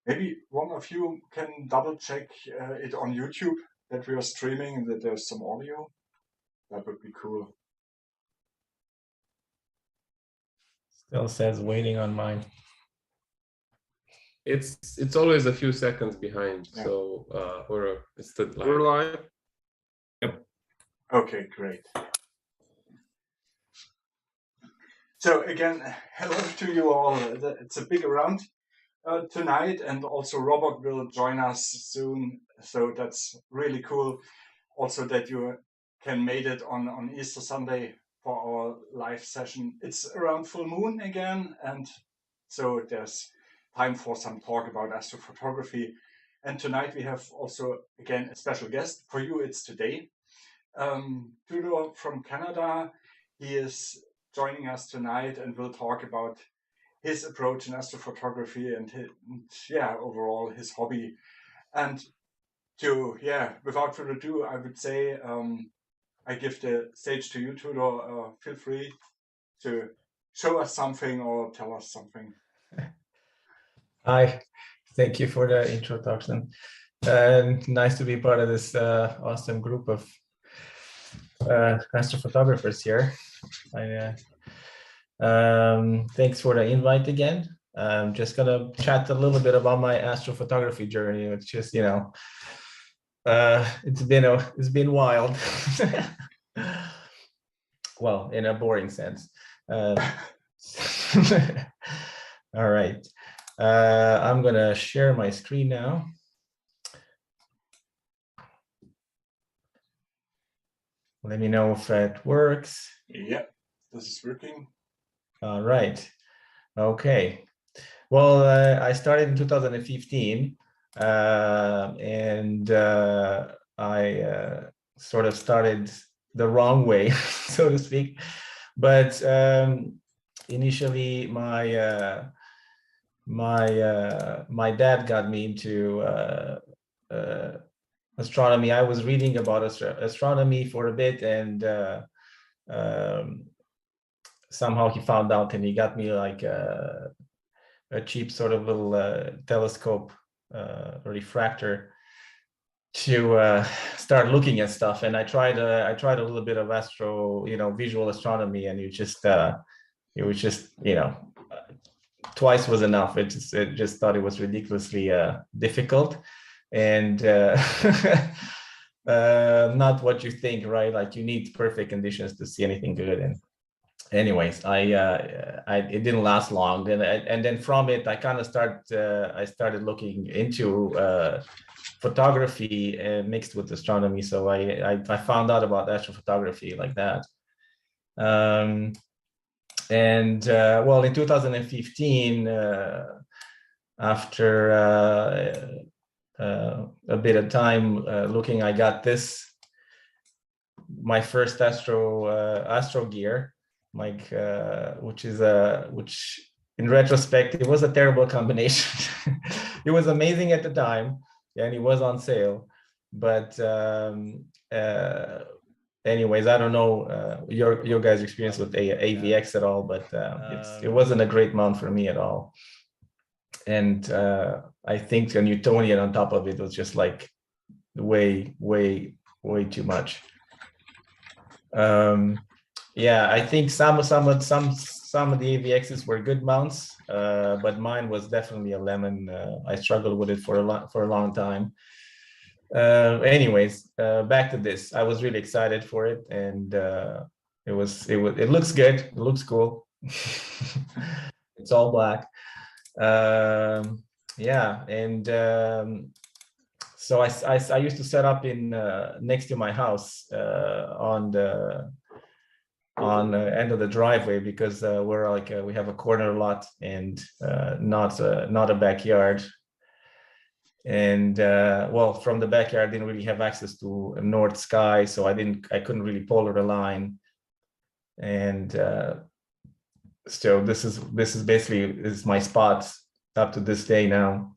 Maybe one of you can double check it on YouTube that we are streaming and that there's some audio. That would be cool. Still says waiting on mine. It's always a few seconds behind, Yeah. so it's still live. We're live. Yep. Okay, great. So again, hello to you all. It's a big round tonight, and also Robert will join us soon. So that's really cool. Also that you can made it on Easter Sunday for our live session. It's around full moon again, and so there's time for some talk about astrophotography. And tonight we have also again a special guest. For you, it's today. Tudor from Canada. He is joining us tonight and will talk about his approach in astrophotography and overall his hobby. And without further ado, I would say I give the stage to you, Tudor. Feel free to show us something or tell us something. Hi, thank you for the introduction. Nice to be part of this awesome group of astrophotographers here. Thanks for the invite again. I'm just gonna chat a little bit about my astrophotography journey. It's just, it's been wild. Well, in a boring sense. All right. I'm gonna share my screen now. Let me know if it works. Yeah, this is working. All right. Okay. Well, I started in 2015, and I sort of started the wrong way, so to speak. But initially, my dad got me into astronomy. I was reading about astronomy for a bit, and somehow he found out, and he got me like a cheap sort of little telescope refractor to start looking at stuff. And I tried a little bit of visual astronomy, and it was just twice was enough. It just thought it was ridiculously difficult, and not what you think, right? Like you need perfect conditions to see anything good. And anyways, it didn't last long. And then from it, I kind of started looking into photography mixed with astronomy. So I found out about astrophotography like that. Well, in 2015, after a bit of time looking, I got my first astro gear, which in retrospect, it was a terrible combination. It was amazing at the time, and it was on sale. But anyways, I don't know your guys' experience with AVX at all, but it wasn't a great mount for me at all. And I think a Newtonian on top of it was just like way too much. Yeah, I think some of the AVXs were good mounts, but mine was definitely a lemon. I struggled with it for a long time. Anyways, back to this. I was really excited for it, and it looks good. It looks cool. It's all black. Yeah, and so I used to set up in next to my house on the end of the driveway, because we're like we have a corner lot and not a backyard. And well, from the backyard, I didn't really have access to a north sky, so I couldn't really polar align. And so this is basically my spot up to this day now,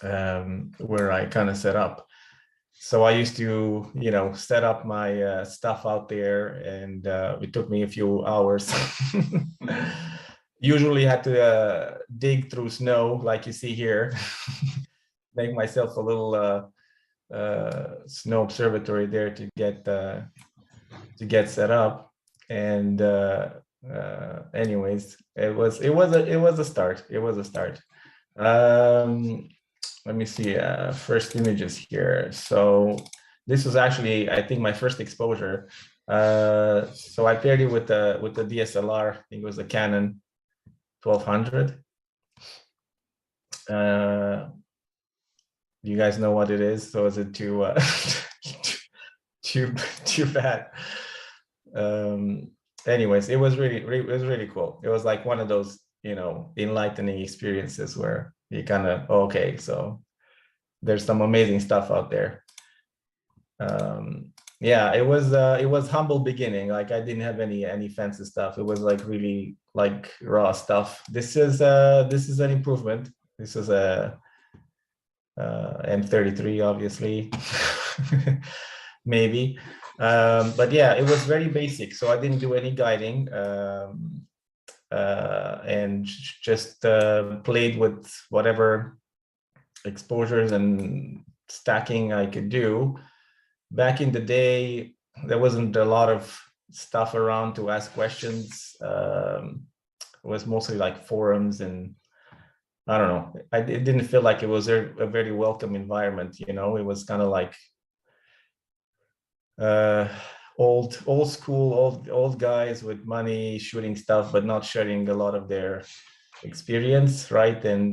where I kind of set up. So I used to, set up my stuff out there, and it took me a few hours. usually had to dig through snow, like you see here, make myself a little snow observatory there to get set up. And anyways, it was a start. It was a start. Let me see, first images here. So this was actually, I think, my first exposure. So I paired it with the DSLR. I think it was a Canon 1200. You guys know what it is? So is it too too bad? Anyways, it was really cool. It was like one of those, you know, enlightening experiences where you kind of, okay, so there's some amazing stuff out there. Yeah, it was humble beginning. Like I didn't have any fancy stuff. It was like really like raw stuff. This is an improvement. This is a M33, obviously, maybe. But yeah, it was very basic. So I didn't do any guiding, and just played with whatever exposures and stacking I could do. Back in the day, there wasn't a lot of stuff around to ask questions. It was mostly like forums, and I don't know. It didn't feel like it was a very welcome environment. You know, it was kind of like old school, old guys with money shooting stuff, but not sharing a lot of their experience, right? And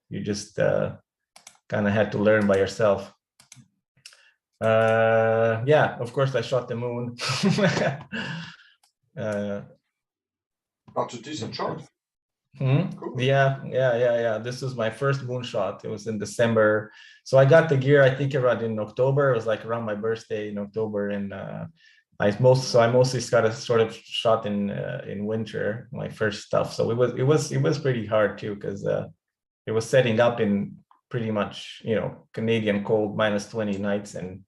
you just kind of had to learn by yourself. Yeah, of course I shot the moon. That's a decent shot. Cool. Yeah. This was my first moonshot. It was in December. So I got the gear, I think, around in October. It was like around my birthday in October, and I mostly got a sort of shot in winter, my first stuff. So it was pretty hard too, because it was setting up in pretty much, you know, Canadian cold -20 nights, and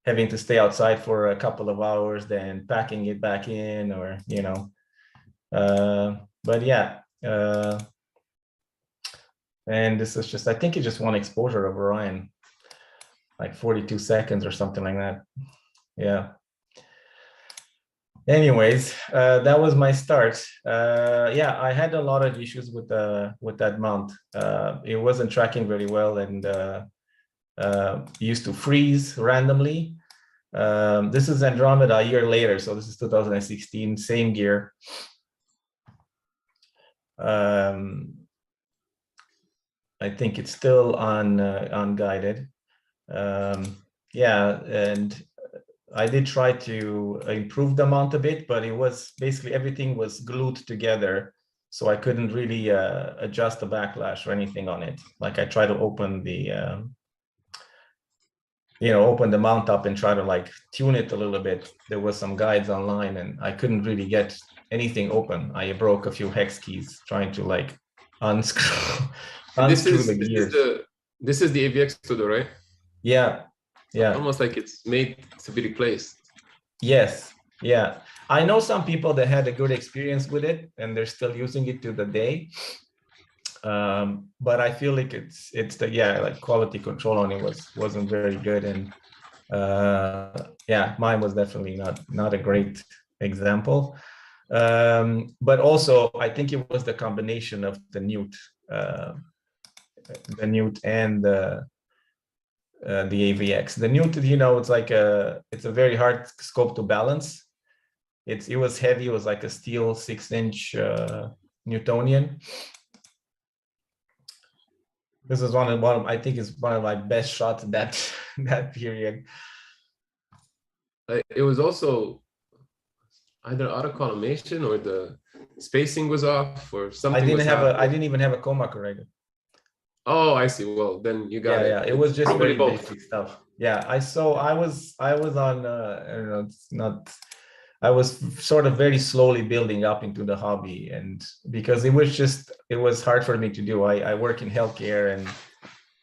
having to stay outside for a couple of hours, then packing it back in, or, you know, but yeah. And this is just, I think it's just one exposure of Orion, like 42 seconds or something like that. Yeah. Anyways, that was my start. Yeah, I had a lot of issues with that mount. It wasn't tracking very well, and used to freeze randomly. This is Andromeda a year later, so this is 2016, same gear. I think it's still unguided. Yeah, and I did try to improve the mount a bit, but it was basically everything was glued together, so I couldn't really adjust the backlash or anything on it. Like I tried to open the open the mount up and try to like tune it a little bit. There was some guides online, and I couldn't really get anything open. I broke a few hex keys trying to like unscrew the gears. This is the AVX Tudor, right? Yeah. Almost like it's made to be replaced. Yes. Yeah. I know some people that had a good experience with it, and they're still using it to the day. But I feel like it's like quality control on it wasn't very good, and yeah, mine was definitely not a great example. But also I think it was the combination of the newt and the AVX. The newt, you know, it's a very hard scope to balance. It was heavy. It was like a steel 6-inch Newtonian. This is one of I think is one of my best shots that period. It was also either auto-collimation or the spacing was off or something. I didn't even have a coma corrector. Oh, I see. Well, then you got it. Yeah, it was just very basic stuff. Yeah, I was on I don't know, it's not. I was sort of very slowly building up into the hobby, and because it was hard for me to do. I work in healthcare, and,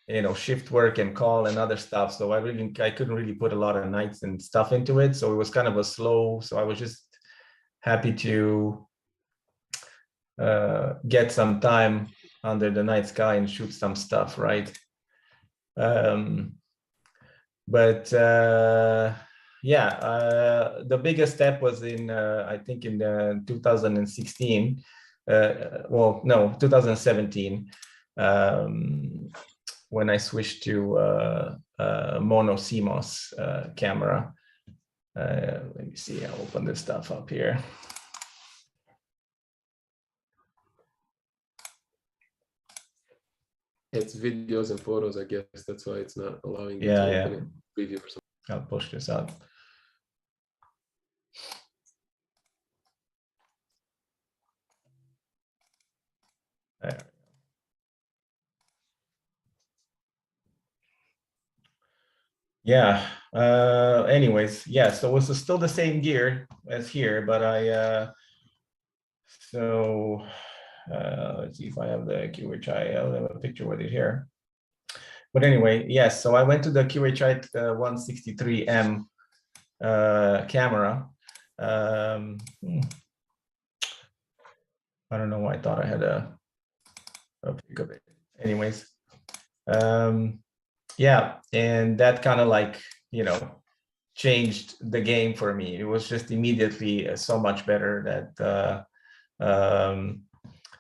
you know, shift work and call and other stuff. So I couldn't really put a lot of nights and stuff into it. So it was kind of a slow, so I was just happy to get some time under the night sky and shoot some stuff, right? But yeah, the biggest step was in I think in 2016. Well, no, 2017, when I switched to mono CMOS camera. Let me see. I'll open this stuff up here. It's videos and photos, I guess. That's why it's not allowing you Yeah, to yeah. open it. Preview for some. I'll push this out. There. Yeah. Anyways, yeah. So it was still the same gear as here, but I. Let's see if I have the QHI. I'll have a picture with it here. But anyway, yes. So I went to the QHI 163M camera. I don't know why I thought I had a pic of it. Anyways, yeah, and that kind of like, you know, changed the game for me. It was just immediately so much better that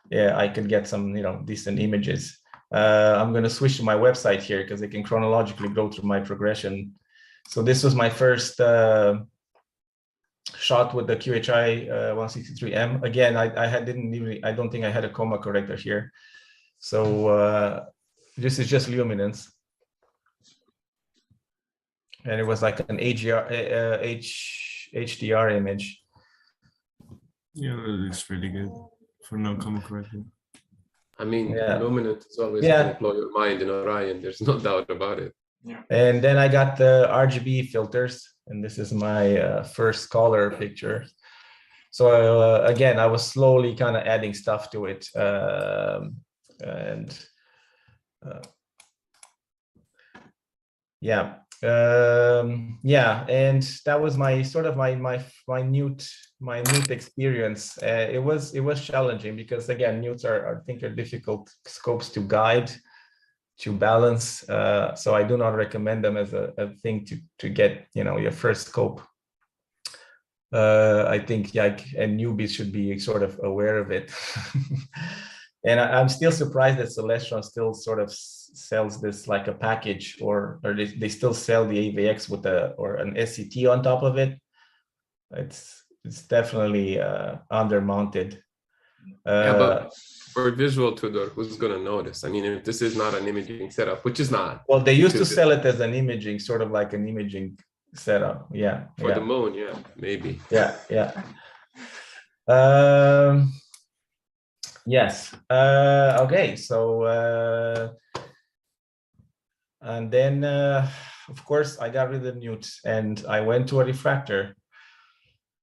yeah, I could get some, you know, decent images. I'm going to switch to my website here because I can chronologically go through my progression. So this was my first shot with the QHI 163M. Again, I don't think I had a coma corrector here. So this is just luminance. And it was like an HDR image. Yeah, that looks really good for no coma corrector. I mean, Yeah. luminance is always Yeah. going to blow your mind in Orion. There's no doubt about it. Yeah. And then I got the RGB filters, and this is my first color picture. So again, I was slowly kind of adding stuff to it, yeah, yeah, and that was my sort of my minute experience. It was challenging because again, newts I think are difficult scopes to guide, to balance. So I do not recommend them as a thing to get, you know, your first scope. I think like and newbies should be sort of aware of it. And I'm still surprised that Celestron still sort of sells this like a package, or they still sell the AVX with an SCT on top of it. It's definitely undermounted. Yeah, but for visual Tudor, who's going to notice? I mean, if this is not an imaging setup, which is not. Well, they used to sell it as an imaging, sort of like an imaging setup. Yeah. For the moon, yeah, maybe. Yeah, yeah. Yes. Okay. So, and then, of course, I got rid of newts and I went to a refractor.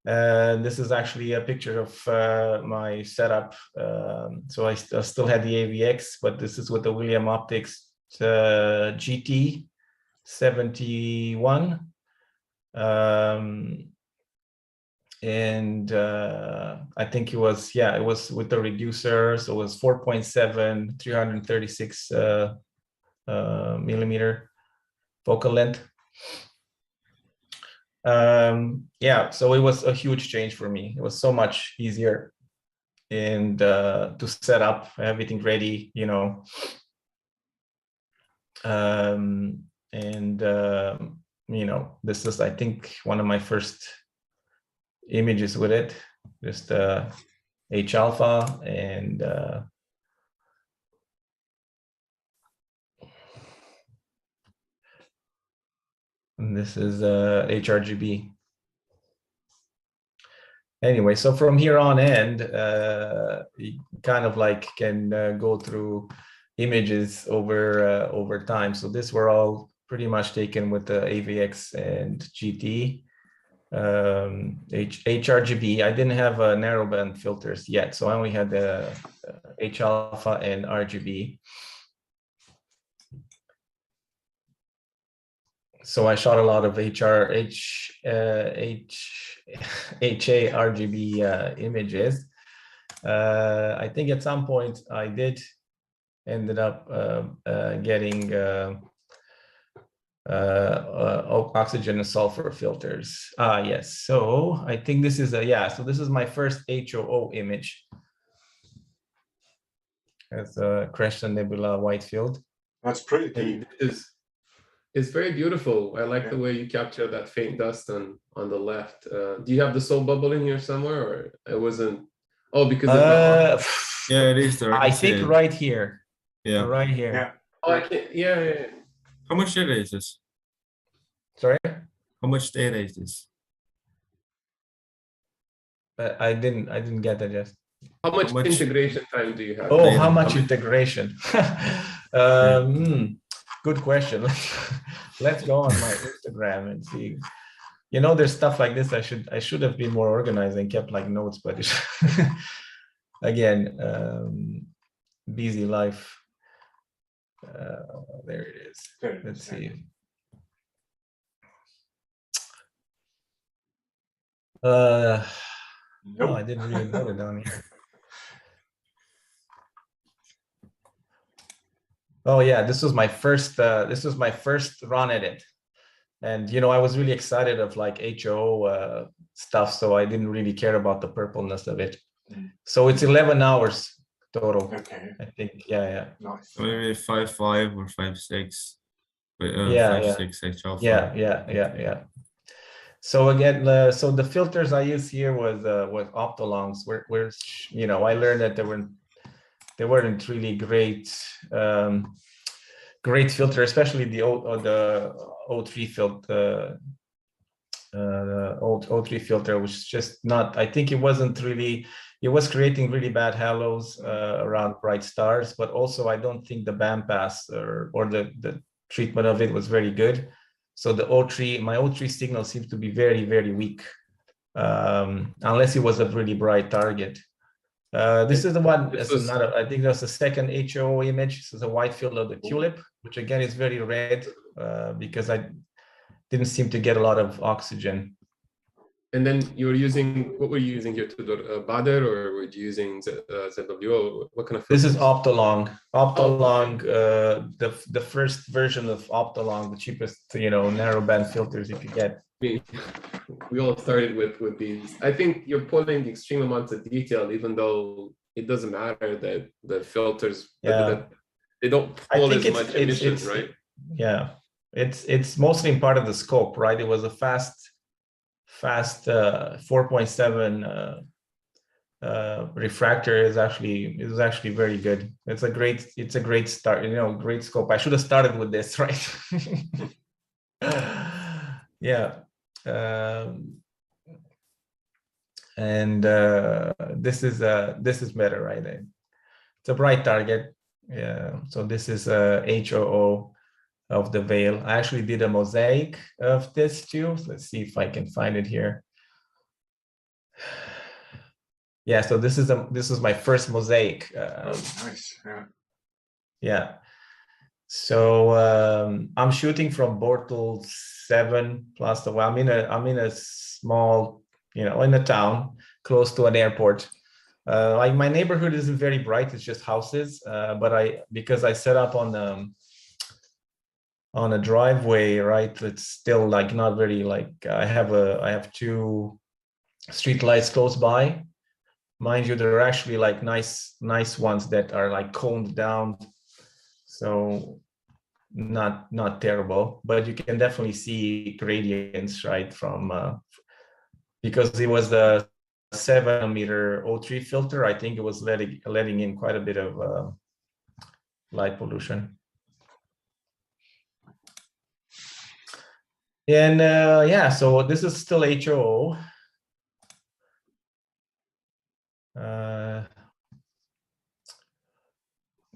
This is actually a picture of my setup. So I still had the AVX, but this is with the William Optics GT 71. And I think it was with the reducer, so it was 4.7 336 millimeter focal length. Yeah, so it was a huge change for me. It was so much easier and to set up everything ready, you know. You know, this is, I think, one of my first images with it, just H alpha, and this is HRGB. Anyway, so from here on end, you kind of like can go through images over time. So these were all pretty much taken with the AVX and GT. HRGB. I didn't have narrowband filters yet, so I only had the H alpha and RGB. So I shot a lot of HA RGB images. I think at some point I did ended up getting oxygen and sulfur filters. Yes, so I think this is so this is my first HOO image. It's a Crescent Nebula Whitefield. That's pretty deep. It's very beautiful. I like the way you capture that faint dust on the left. Do you have the soul bubble in here somewhere, or it wasn't? Oh, because it's yeah, it is there. I think right here. Yeah, right here. Yeah. Oh, I can't. Yeah. How much data is this? Sorry, How much data is this? I didn't get that yet. How much integration time do you have? Oh, how much integration? Good question. Let's go on my Instagram and see. You know, there's stuff like this. I should have been more organized and kept like notes, but again, busy life. There it is. Let's see. No, I didn't really put it down here. Oh yeah, this was my first run at it. And you know, I was really excited of like HO stuff, so I didn't really care about the purpleness of it. So it's 11 hours total. Okay. I think, yeah. Nice. Maybe 5.5 or 5.6. Yeah. 5.6 HL. Yeah. So again, so the filters I used here was optolongs. Where you know, I learned that they weren't really great filter, especially the O3 filter. The old O3 filter was just not. I think it wasn't really. It was creating really bad halos around bright stars, but also I don't think the band pass or the treatment of it was very good. So the my O3 signal seems to be very, very weak, unless it was a really bright target. This is the one. I think that's the second HO image. This is a white field of the tulip, which again is very red because I didn't seem to get a lot of oxygen. And then you were using, what were you using here, Tudor? Bader, or were you using ZW? What kind of filters? This is Optolong. The first version of Optolong, the cheapest, you know, narrowband filters you could get. We all started with these. I think you're pulling the extreme amounts of detail, even though it doesn't matter that the filters, that they don't pull as much emission, right? Yeah, it's mostly in part of the scope, right? It was a fast 4.7 refractor is actually very good. It's a great start, you know, great scope. I should have started with this, right? Yeah. This is better, right? It's a bright target. Yeah. So this is HOO of the veil. I actually did a mosaic of this too. Let's see if I can find it here. Yeah, so this is my first mosaic. Nice. Yeah. So I'm shooting from Bortle 7 plus the. Well, I'm in a small, you know, in a town close to an airport. Like my neighborhood isn't very bright; it's just houses. But because I set up on a driveway, right? It's still like not very like I have 2 street lights close by. Mind you, there are actually like nice ones that are like coned down, so not terrible, but you can definitely see gradients, right? From because it was the 7-meter O3 filter, I think it was letting in quite a bit of light pollution. And yeah, so this is still HOO.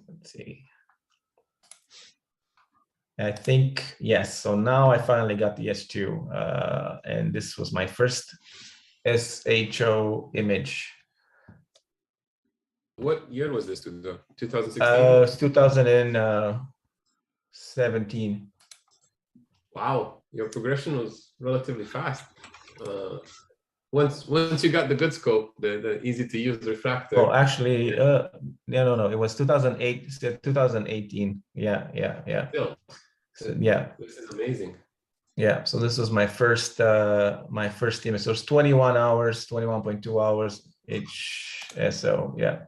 Let's see. I think, yes. So now I finally got the S2, and this was my first SHO image. What year was this, 2016? It's 2017. Wow, your progression was relatively fast. Once you got the good scope, the easy to use refractor. Oh, actually, no, it was 2008, 2018. Yeah. Still, So, yeah. this is amazing. Yeah, so this was my first image. So it's 21 hours, 21.2 hours each. So yeah.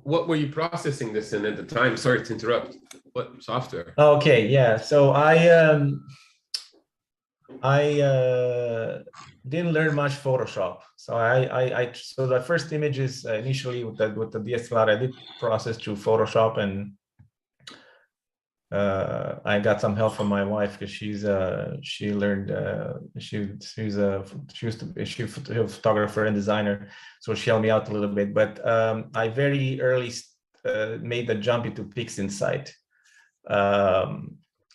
What were you processing this in at the time? Sorry to interrupt. What software? Okay, yeah. So I didn't learn much Photoshop. So so the first images initially with the DSLR, I did process through Photoshop, and I got some help from my wife because she used to be a photographer and designer, so she helped me out a little bit. But I very early made the jump into PixInsight,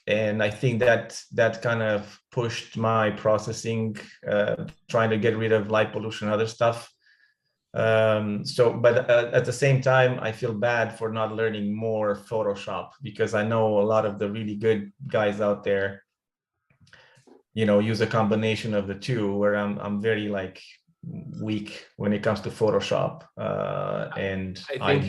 and I think that kind of pushed my processing, trying to get rid of light pollution and other stuff. But at the same time, I feel bad for not learning more Photoshop, because I know a lot of the really good guys out there, use a combination of the two, where I'm very weak when it comes to Photoshop. And I think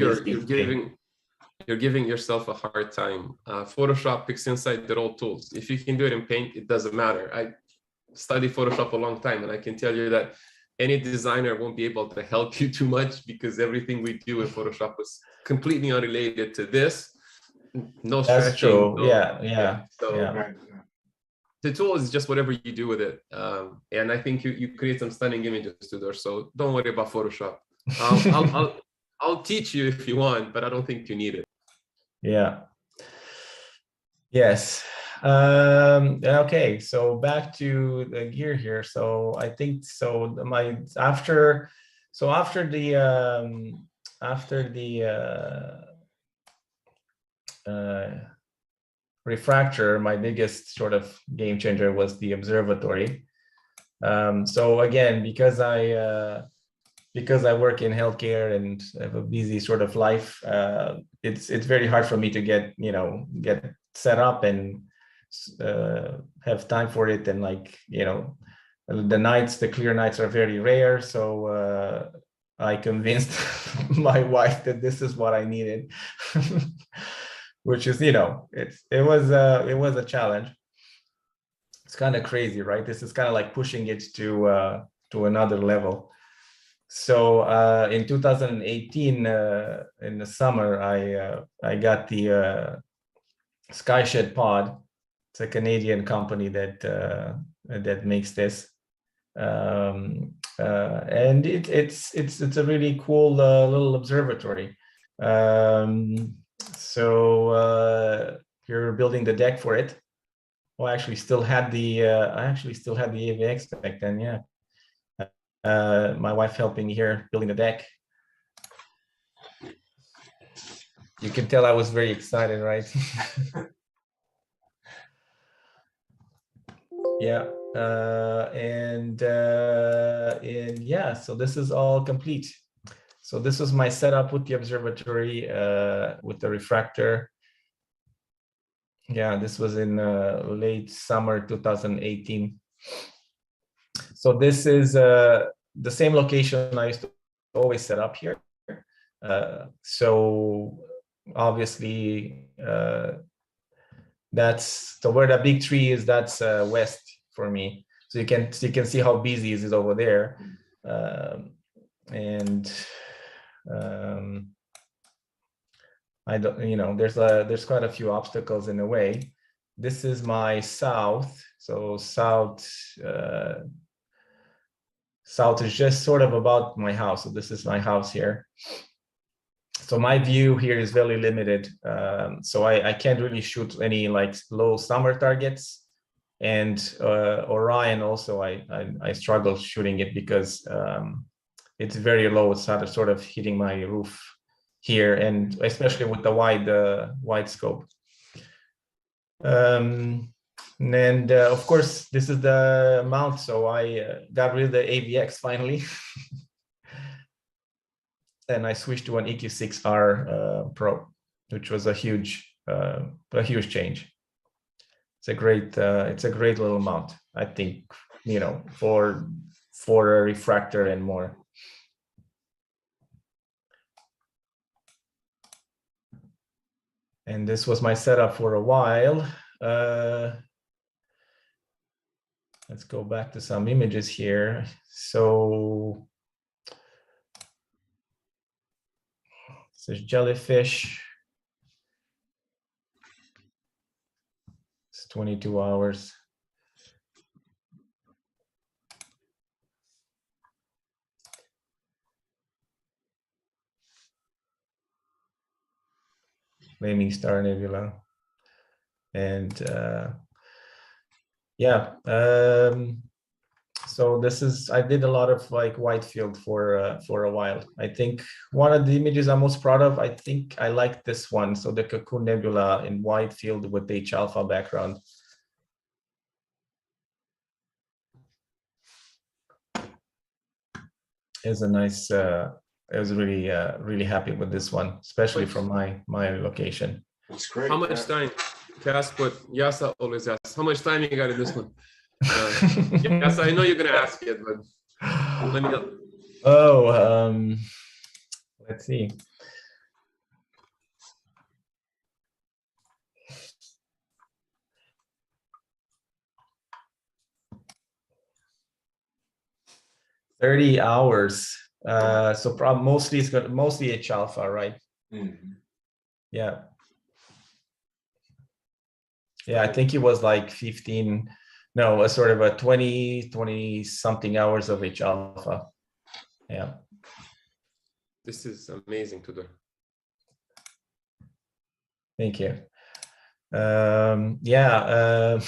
you're giving yourself a hard time. Photoshop, PixInsight, they're all tools. If you can do it in Paint, it doesn't matter. I studied Photoshop a long time, and I can tell you that any designer won't be able to help you too much, because everything we do in Photoshop is completely unrelated to this. No stretching. That's true. Yeah. So the tool is just whatever you do with it. And I think you create some stunning images, Tudor. So don't worry about Photoshop. I'll teach you if you want, but I don't think you need it. Yeah. Yes. Okay, so back to the gear here. So I think after the refractor, my biggest sort of game changer was the observatory. So again, because I work in healthcare and have a busy sort of life, it's very hard for me to get set up and have time for it. And the clear nights are very rare. So I convinced my wife that this is what I needed, which is, it was a challenge. It's kind of crazy, right? This is kind of like pushing it to another level. So in 2018, in the summer, I got the Skyshed Pod. It's a Canadian company that makes this, and it's a really cool little observatory. So you're building the deck for it. Well, I actually still had the AVX back then. Yeah, my wife helping me here building the deck. You can tell I was very excited, right? Yeah, and yeah, so this is all complete. So this was my setup with the observatory, with the refractor. Yeah, this was in late summer 2018. So this is the same location I used to always set up here. So obviously that's where the big tree is. That's west for me. So you can see how busy it is over there, and I don't, there's quite a few obstacles in the way. This is my south. So south is just sort of about my house. So this is my house here. So my view here is very limited. So I can't really shoot any low summer targets. And Orion also, I struggle shooting it because it's very low. It's sort of hitting my roof here, and especially with the wide scope. And of course, this is the mount. So I got rid of the AVX finally. And I switched to an EQ6R Pro, which was a huge change. It's a great little mount. I think, for for a refractor and more. And this was my setup for a while. Let's go back to some images here. So this is jellyfish. It's 22 hours. Flaming Star Nebula. And yeah, so this is, I did a lot of like wide field for a while. I think one of the images I'm most proud of, I think I like this one. So the Cocoon Nebula in wide field with the H alpha background. Is a nice, I was really, really happy with this one, especially from my location. That's great. How much time? To ask what Yasa always asks. How much time you got in this one? Yasa, I know you're gonna ask it, but let me know. Oh, let's see. $30 hours. So probably mostly it's got mostly H alpha, right? Mm-hmm. Yeah. Yeah, I think it was like 15, no, a sort of a 20 something hours of H alpha. Yeah. This is amazing, Tudor. Thank you. Yeah,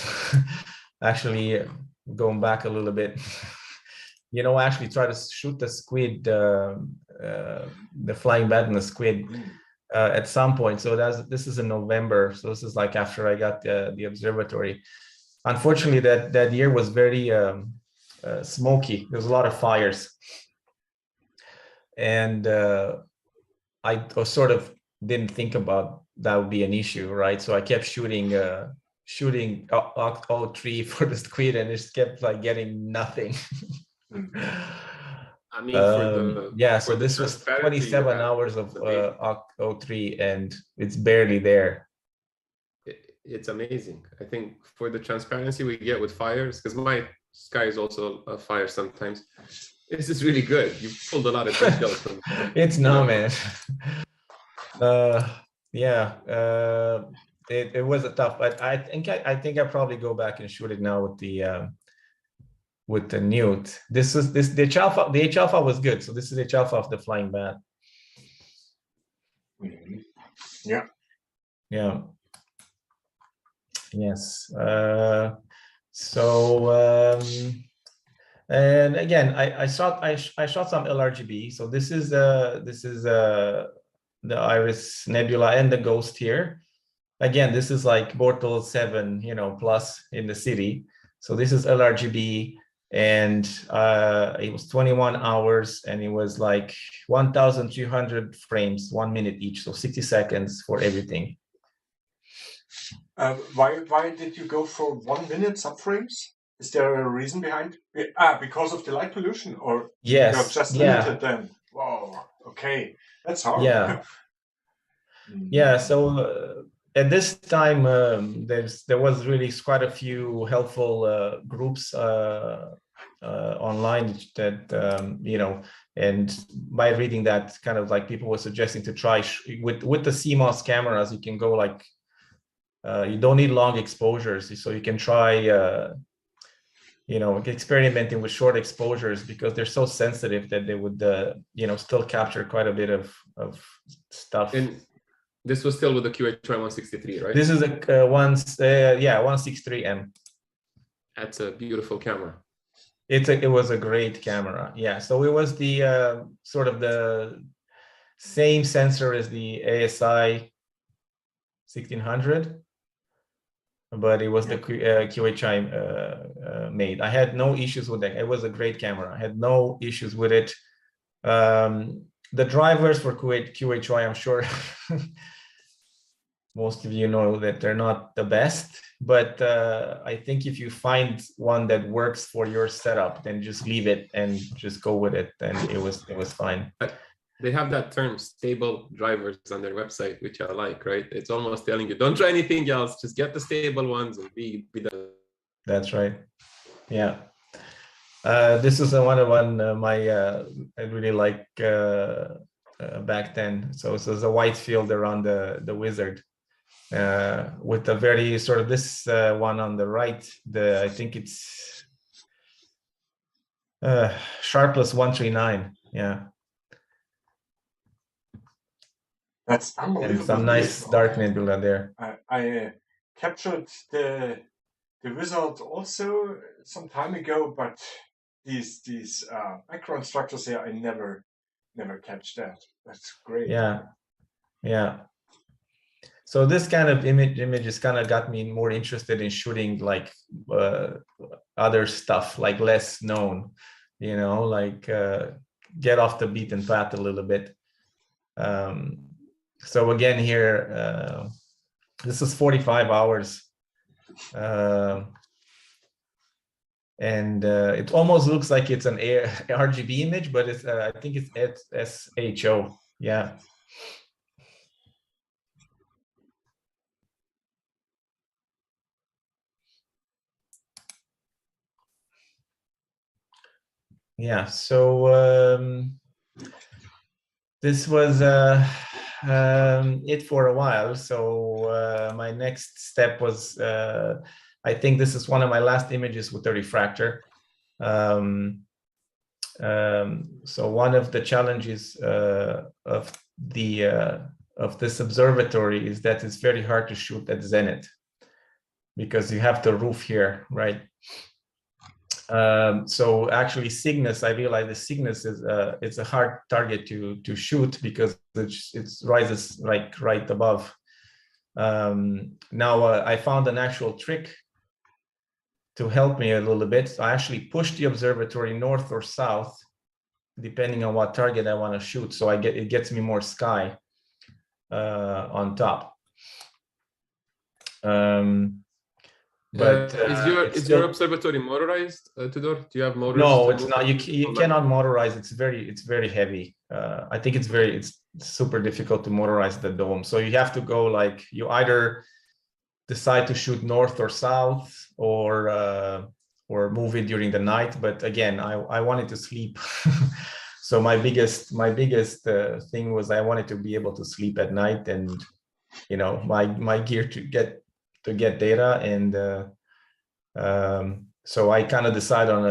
actually going back a little bit, you know, I actually tried to shoot the squid, the flying bat and the squid at some point. So this is in November. So this is like after I got the observatory. Unfortunately, that year was very smoky. There was a lot of fires. And I sort of didn't think about that would be an issue, right? So I kept shooting all three for the squid, and it just kept like getting nothing. I mean, yeah, so this was 27 hours of O3, and it's barely there. It's amazing. I think for the transparency we get with fires, because my sky is also a fire sometimes. This is really good. You pulled a lot of details from it's no, man. Yeah, it was a tough, but I think I probably go back and shoot it now with the Newt. The H alpha. The H alpha was good. So this is the H alpha of the flying bat. Mm-hmm. Yeah. Yeah. Yes. So and again, I shot some LRGB. So this is the Iris Nebula and the Ghost here. Again, this is like Bortle 7, you know, plus in the city. So this is LRGB, and it was 21 hours, and it was like 1,300 frames, 1 minute each, so 60 seconds for everything. Why did you go for 1 minute subframes? Is there a reason behind? Because of the light pollution, or yes, you're just limited then? Whoa, okay, that's hard. Yeah, yeah. So at this time, there was really quite a few helpful groups online that you know, and by reading that, kind of like people were suggesting to try with the CMOS cameras, you can go like you don't need long exposures, so you can try you know, experimenting with short exposures, because they're so sensitive that they would you know, still capture quite a bit of stuff. And this was still with the QHY 163, right? This is a 163M. That's a beautiful camera. It was a great camera. Yeah, so it was the sort of the same sensor as the ASI 1600, but it was the QHI made. I had no issues with that. It was a great camera. I had no issues with it. The drivers for QHI, I'm sure most of you know that they're not the best, but I think if you find one that works for your setup, then just leave it and just go with it. And it was fine. They have that term stable drivers on their website, which I like, right? It's almost telling you, don't try anything else, just get the stable ones and be done. That's right. Yeah. This is one I really like back then. So there's a white field around the wizard with a very sort of this one on the right. I think it's Sharpless 139. Yeah. That's unbelievable. And some nice dark nebula there. I captured the wizard also some time ago, but these background structures here, I never catch that. That's great. Yeah, yeah. So this kind of images kind of got me more interested in shooting like other stuff, like less known, you know, like get off the beaten path a little bit. So again here, this is 45 hours. And it almost looks like it's an RGB image, but it's I think it's SHO. Yeah. Yeah. So this was it for a while. So my next step was I think this is one of my last images with the refractor. So one of the challenges of this observatory is that it's very hard to shoot at zenith because you have the roof here, right? So actually Cygnus, I realized the Cygnus is it's a hard target to shoot because it rises like right above. Now I found an actual trick to help me a little bit. So I actually push the observatory north or south, depending on what target I want to shoot. So it gets me more sky on top. But is your observatory motorized, Tudor? Do you have motors? No, it's not. You cannot motorize. It's very heavy. I think it's super difficult to motorize the dome. So you have to go like you either decide to shoot north or south or move it during the night. But again, I wanted to sleep. So my biggest thing was I wanted to be able to sleep at night, and you know my gear to get data, and so I kind of decide on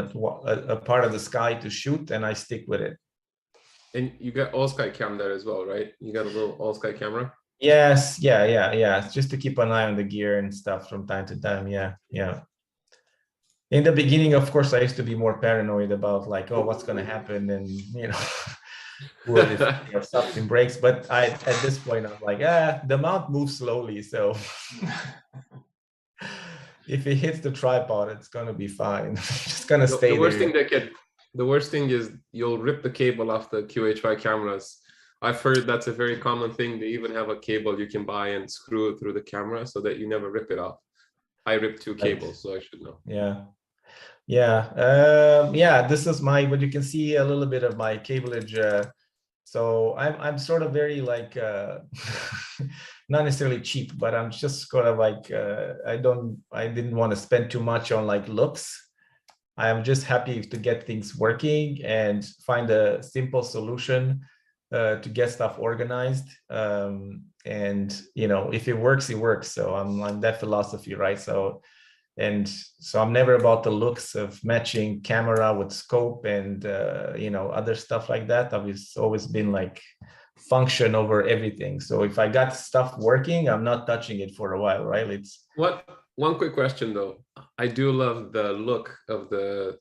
a part of the sky to shoot, and I stick with it. And you got all sky cam there as well, right? You got a little all sky camera. Yes, yeah. Just to keep an eye on the gear and stuff from time to time. Yeah. In the beginning, of course, I used to be more paranoid about like, oh, what's going to happen, and you know, if something breaks. But at this point, I'm like, the mount moves slowly, so if it hits the tripod, it's going to be fine. Just going to stay there. The worst thing is you'll rip the cable off the QHY cameras. I've heard that's a very common thing. They even have a cable you can buy and screw it through the camera so that you never rip it off. I ripped 2 cables, so I should know. Yeah. This is but you can see a little bit of my cableage. So I'm sort of very like not necessarily cheap, but I'm just kind of like I didn't want to spend too much on like looks. I'm just happy to get things working and find a simple solution to get stuff organized. And you know, if it works, it works. So I'm that philosophy, right? So I'm never about the looks of matching camera with scope and you know, other stuff like that. I've always been like function over everything. So if I got stuff working, I'm not touching it for a while, right? One quick question though. I do love the look of the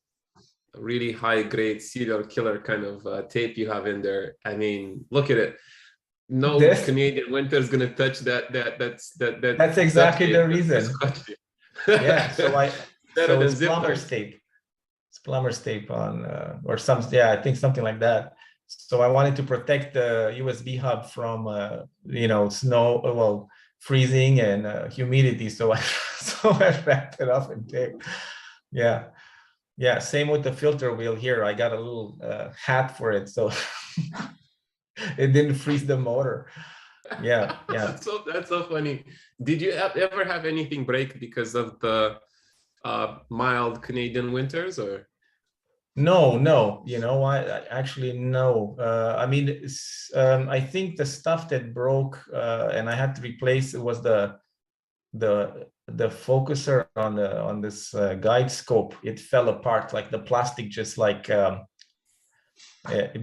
really high grade serial killer kind of tape you have in there. I mean, look at it. No Canadian winter is going to touch that. That's exactly the reason. Yeah, so it's plumber's tape. It's plumber's tape on or some, I think something like that. So I wanted to protect the USB hub from you know, freezing and humidity. So I wrapped it up in tape. Yeah. Yeah. Same with the filter wheel here. I got a little hat for it, so it didn't freeze the motor. Yeah. Yeah. That's so funny. Did you ever have anything break because of the mild Canadian winters, or? No, you know, I actually no. I mean, I think the stuff that broke and I had to replace it was the focuser on this guide scope. It fell apart, like the plastic just like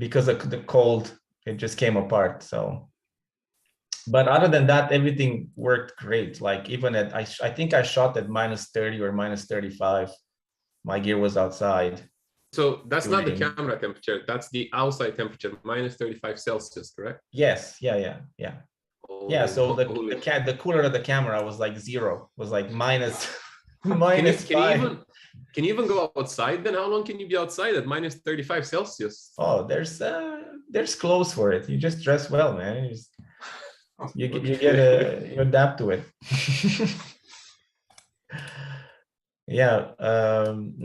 because of the cold, it just came apart. So, but other than that, everything worked great. Like even at I think I shot at -30 or -35. My gear was outside. So that's not the camera temperature, that's the outside temperature, -35 Celsius, correct? Yes, yeah. Yeah, so the cooler of the camera was like 0, was like minus 5. Can you even go outside then? How long can you be outside at -35 Celsius? Oh, there's clothes for it. You just dress well, man. You adapt to it. Yeah,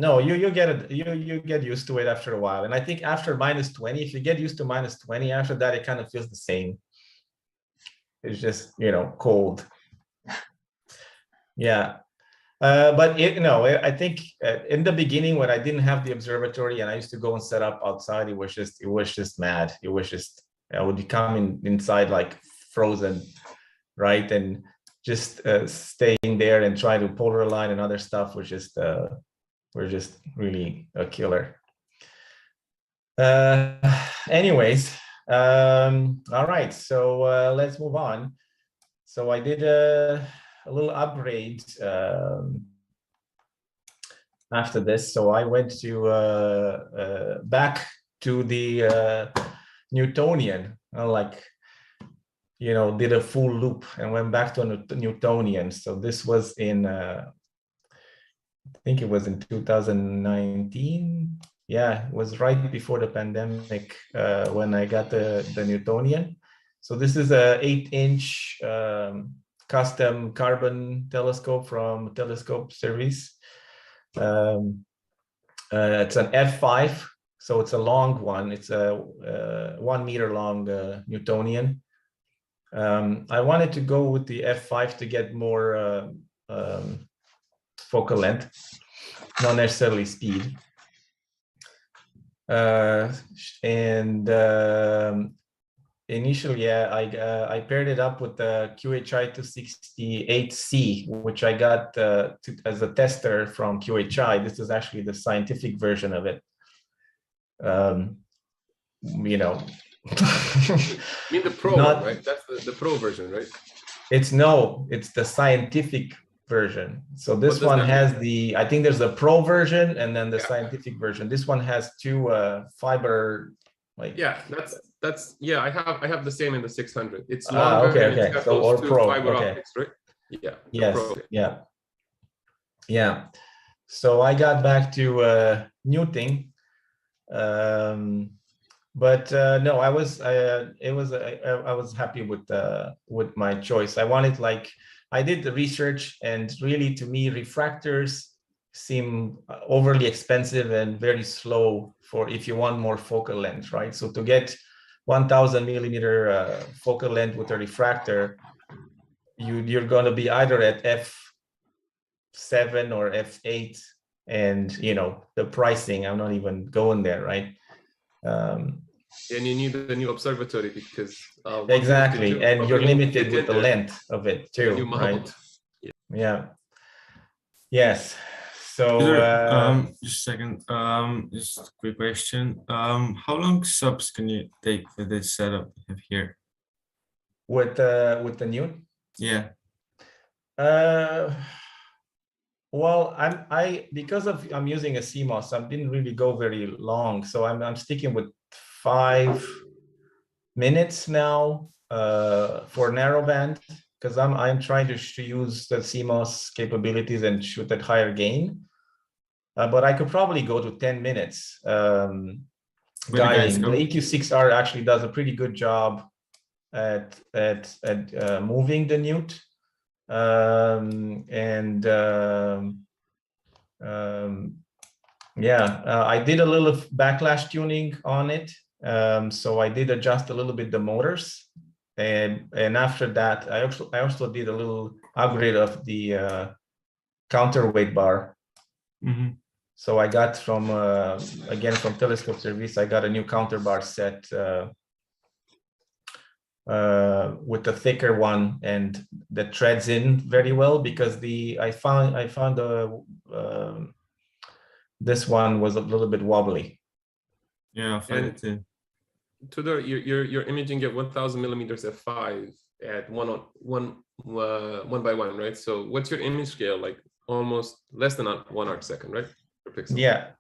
no, you get it. You get used to it after a while, and I think after -20, if you get used to -20, after that it kind of feels the same. It's just, you know, cold. Yeah, but I think in the beginning when I didn't have the observatory and I used to go and set up outside, it was just mad. It was just I would come inside like frozen, right, and just staying there and trying to polar align and other stuff was just really a killer. Anyways, all right, so let's move on. So I did a little upgrade after this. So I went to back to the Newtonian, did a full loop and went back to a Newtonian. So this was in, I think it was in 2019. Yeah, it was right before the pandemic when I got the Newtonian. So this is a 8-inch custom carbon telescope from Teleskop-Service. It's an f5, so it's a long one. It's a 1 meter long Newtonian. I wanted to go with the f5 to get more focal length, not necessarily speed. Initially, I paired it up with the QHI 268C, which I got as a tester from QHI. This is actually the scientific version of it. You mean the pro, right? That's the pro version, right? It's the scientific version. So this one has I think there's a pro version and then the scientific version. This one has 2 fiber, like. Yeah, that's I have the same in the 600. It's longer. Okay. It's got those 2 fiber optics, right? Yeah. Yes. Pro. Yeah. So I got back to Newton. But no, I was happy with my choice. I wanted, I did the research, and really to me refractors seem overly expensive and very slow for if you want more focal length, right? So to get 1000 millimeter focal length with a refractor, you're going to be either at f7 or f8, and the pricing, I'm not even going there, right? And you need a new observatory because exactly, and you're limited with the length of it too, right? Yeah. Yes. So just a second. Just a quick question. How long subs can you take with this setup you have here? With the new? Yeah. Well, because I'm using a CMOS, I didn't really go very long, so I'm sticking with 5 minutes now for narrowband, because I'm trying to use the CMOS capabilities and shoot at higher gain. But I could probably go to 10 minutes guiding. The EQ6R actually does a pretty good job at moving the newt. I did a little backlash tuning on it. So I did adjust a little bit the motors, and after that, I also did a little upgrade of the counterweight bar. Mm-hmm. So I got from again from Teleskop-Service, I got a new counter bar set with a thicker one, and that treads in very well, because I found this one was a little bit wobbly. Yeah, I find it too. Tudor, you're imaging at 1000 millimeters f5 at one by one, right? So what's your image scale? Like almost less than 1 arcsecond, right? Per pixel. Yeah.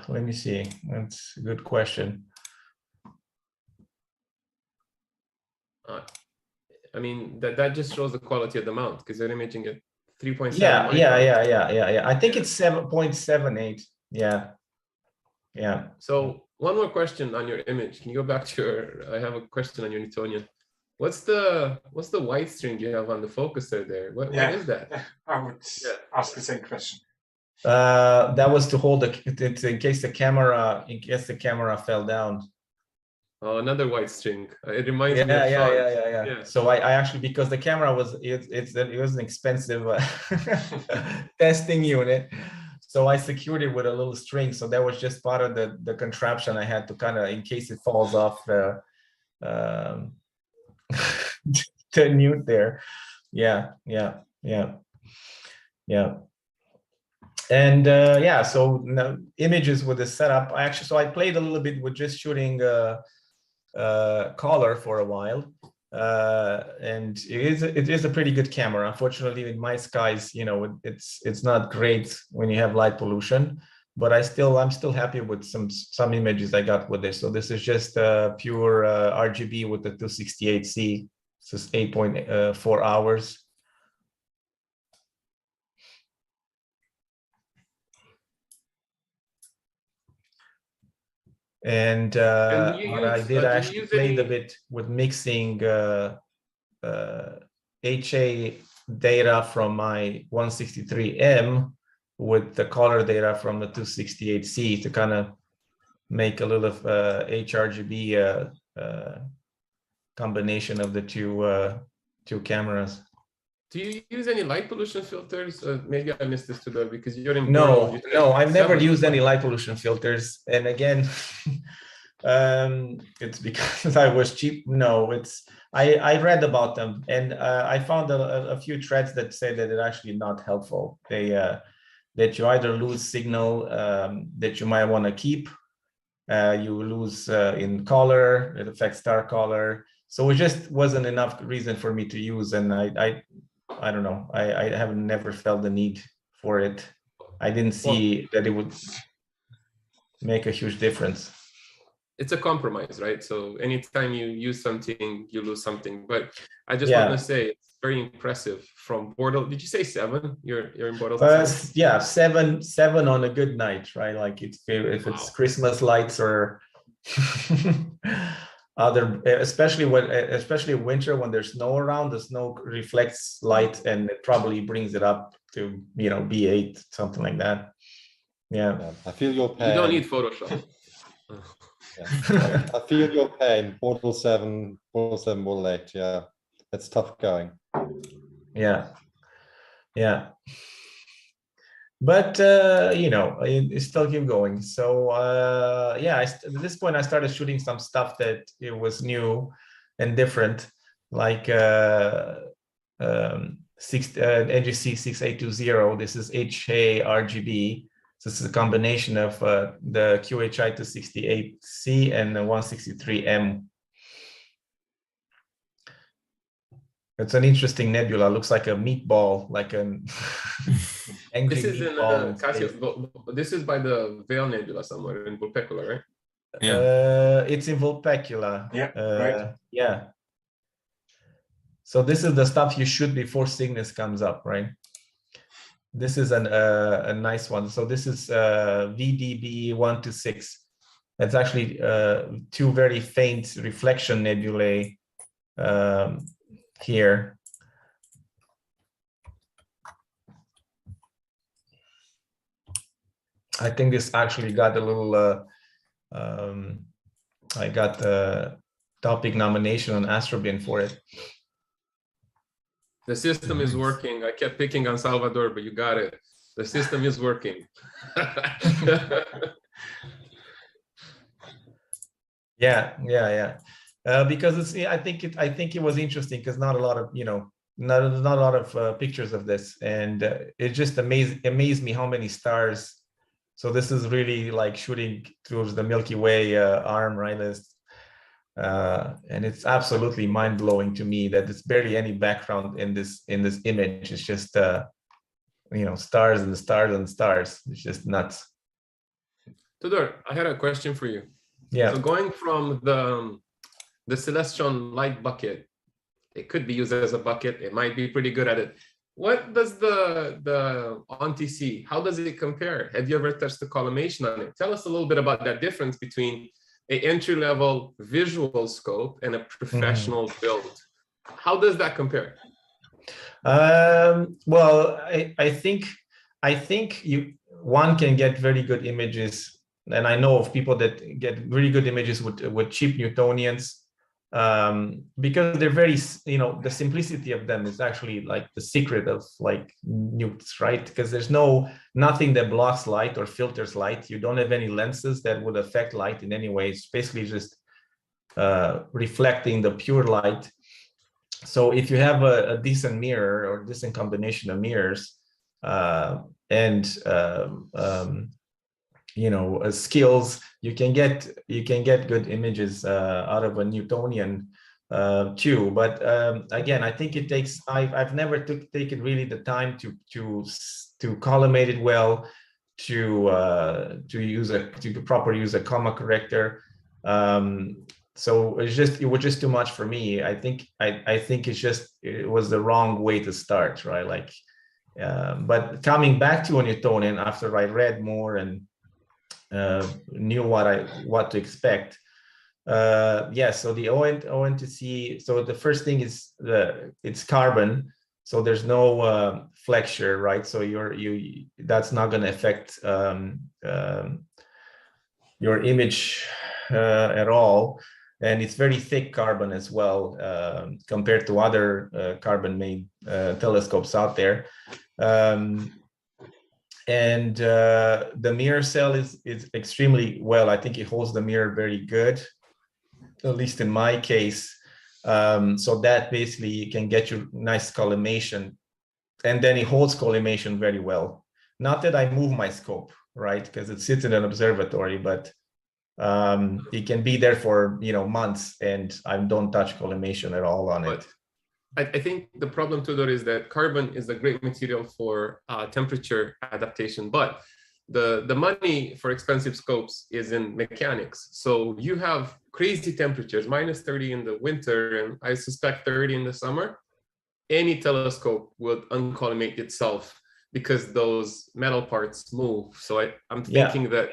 Let me see. That's a good question. I mean, that just shows the quality of the mount, because you're imaging at 3.7. Yeah. I think it's 7.78. Yeah. So one more question on your image. Can you go back to I have a question on your Newtonian. What's the white string you have on the focuser there? What is that? I would ask the same question. That was to hold in case the camera fell down. Oh, another white string. It reminds me of yeah. So I actually, because the camera was it was an expensive testing unit, so I secured it with a little string. So that was just part of the contraption I had to kind of, in case it falls off the newt there. Yeah. And so now, images with the setup. I played a little bit with just shooting color for a while, and it is a pretty good camera. Unfortunately, in my skies, it's not great when you have light pollution, but I'm still happy with some images I got with this. So this is just pure RGB with the 268C. This is 8.4 hours. And what I did, I actually played a bit with mixing HA data from my 163M with the color data from the 268C to kind of make a little HRGB combination of the two cameras. Do you use any light pollution filters? Maybe I missed this today, because you're in No, I've never used any light pollution filters. And again, it's because I was cheap. No, I read about them, and I found a few threads that say that it's actually not helpful. That you either lose signal that you might want to keep, you lose in color, it affects star color. So it just wasn't enough reason for me to use, and I don't know. I have never felt the need for it. I didn't see that it would make a huge difference. It's a compromise, right? So anytime you use something, you lose something. But I just want to say it's very impressive from Bordeaux. Did you say 7? You're in Bordeaux? Yeah, 7 on a good night, right? Like if it's Christmas lights or other, especially winter when there's snow around, the snow reflects light and it probably brings it up to B8, something like that. Yeah. I feel your pain. You don't need Photoshop. I feel your pain. Model 7, Model 8. Yeah, it's tough going. Yeah. But I still keep going. So at this point I started shooting some stuff that it was new and different, like NGC 6820. This is HA RGB. So this is a combination of the QHI 268C and the 163M. It's an interesting nebula. Looks like a meatball, like an angry This is meatball. This is by the Veil Nebula somewhere in Vulpecula, right? Yeah. It's in Vulpecula. Yeah, right. Yeah. So this is the stuff you shoot before Cygnus comes up, right? This is a nice one. So this is VDB 126. It's actually two very faint reflection nebulae here. I think this actually got a little, I got the topic nomination on Astrobin for it. The system is working. I kept picking on Salvador, but you got it. The system is working. Yeah. Because it's, I think it was interesting because not a lot of, not a lot of pictures of this, and it just amazed me how many stars. So this is really like shooting towards the Milky Way arm, right? And it's absolutely mind-blowing to me that there's barely any background in this image. It's just stars and stars and stars. It's just nuts. Tudor, I had a question for you. Yeah. So going from the Celestron light bucket, it could be used as a bucket. It might be pretty good at it. What does the ONTC, how does it compare? Have you ever touched the collimation on it? Tell us a little bit about that difference between an entry-level visual scope and a professional build. How does that compare? Well, I think one can get very good images, and I know of people that get really good images with cheap Newtonians, because they're very, the simplicity of them is actually like the secret of like newts, right? Because there's nothing that blocks light or filters light. You don't have any lenses that would affect light in any way. It's basically just reflecting the pure light. So if you have a decent mirror or decent combination of mirrors and skills, you can get good images out of a Newtonian too. But again, I think it takes. I've never taken really the time to collimate it well, to properly use a comma corrector. So it was just too much for me. I think it was the wrong way to start, right? Like, but coming back to a Newtonian after I read more and knew what to expect. So the ONTC. So the first thing is it's carbon. So there's no flexure, right? So that's not going to affect your image at all. And it's very thick carbon as well, compared to other carbon-made telescopes out there. And the mirror cell is extremely well. I think it holds the mirror very good, at least in my case. So that basically you can get you nice collimation, and then it holds collimation very well. Not that I move my scope, right? Because it sits in an observatory, but it can be there for months, and I don't touch collimation at all on it. I think the problem, Tudor, is that carbon is a great material for temperature adaptation, but the money for expensive scopes is in mechanics. So you have crazy temperatures, -30 in the winter, and I suspect 30 in the summer. Any telescope would uncollimate itself because those metal parts move. So I'm thinking that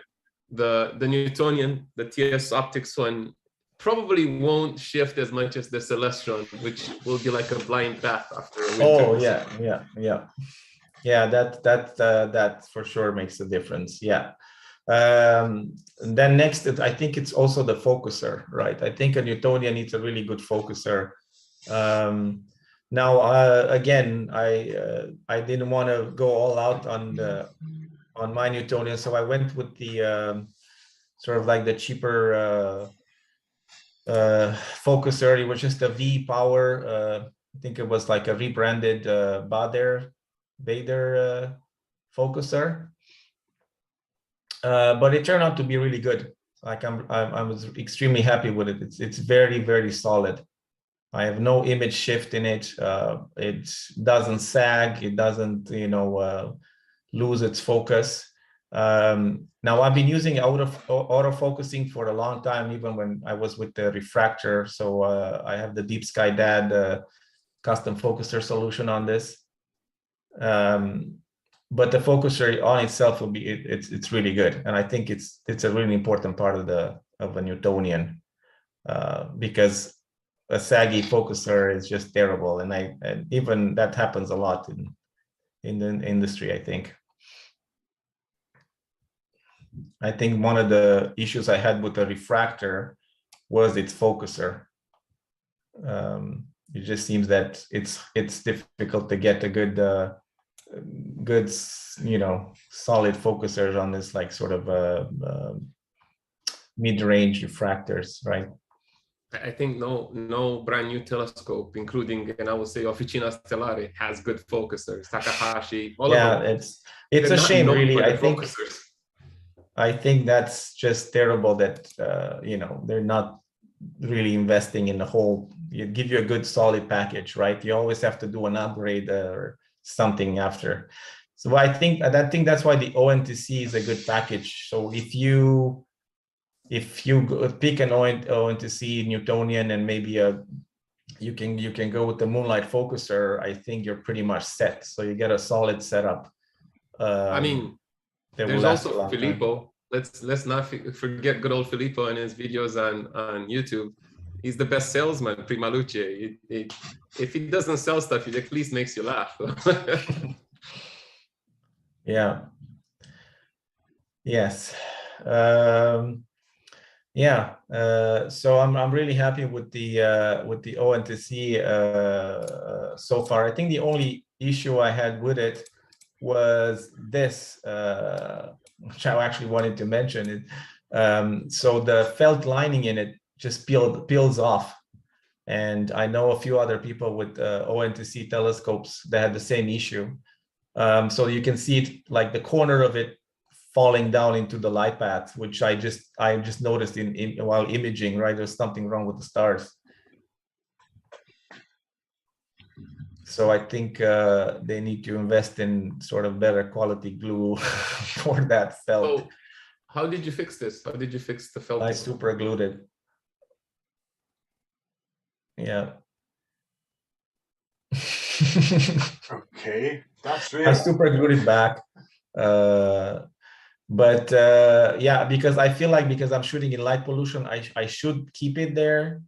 the Newtonian, the TS optics one, probably won't shift as much as the Celestron, which will be like a blind path after a winter. Oh yeah. That for sure makes a difference. Yeah. And then next, I think it's also the focuser, right? I think a Newtonian needs a really good focuser. Now, again, I didn't want to go all out on my Newtonian, so I went with the sort of like the cheaper focuser. It was just a V power. I think it was like a rebranded Bader focuser, but it turned out to be really good. Like I was extremely happy with it. It's very, very solid. I have no image shift in it. It doesn't sag. It doesn't lose its focus. Now I've been using autofocusing for a long time, even when I was with the refractor. So I have the Deep Sky Dad custom focuser solution on this. but the focuser on itself will be it's really good, and I think it's a really important part of a Newtonian, because a saggy focuser is just terrible, and even that happens a lot in the industry. I think one of the issues I had with the refractor was its focuser. It just seems that it's difficult to get a good solid focusers on this like sort of mid-range refractors, right? I think no brand new telescope, including, and I would say Officina Stellare, has good focusers. Takahashi, all of them. It's a shame, really. Focusers. I think that's just terrible that they're not really investing in the whole. You give you a good solid package, right? You always have to do an upgrade or something after. So I think that's why the ONTC is a good package. So if you pick an ONTC Newtonian and maybe you can go with the Moonlight focuser, I think you're pretty much set. So you get a solid setup. I mean, there's also Filippo. Let's not forget good old Filippo and his videos on YouTube. He's the best salesman, prima luce. If he doesn't sell stuff, he at least makes you laugh. Yeah. Yes. So I'm really happy with the ONTC so far. I think the only issue I had with it was this, which I actually wanted to mention it. So the felt lining in it just peels off, and I know a few other people with ONTC telescopes that had the same issue. So you can see it, like the corner of it falling down into the light path, which I just noticed while imaging, right? There's something wrong with the stars. So I think they need to invest in sort of better quality glue for that felt. So how did you fix this? How did you fix the felt? I super glued it. Yeah. Okay, that's real. I super glued it back. But yeah, because I feel like because I'm shooting in light pollution, I should keep it there,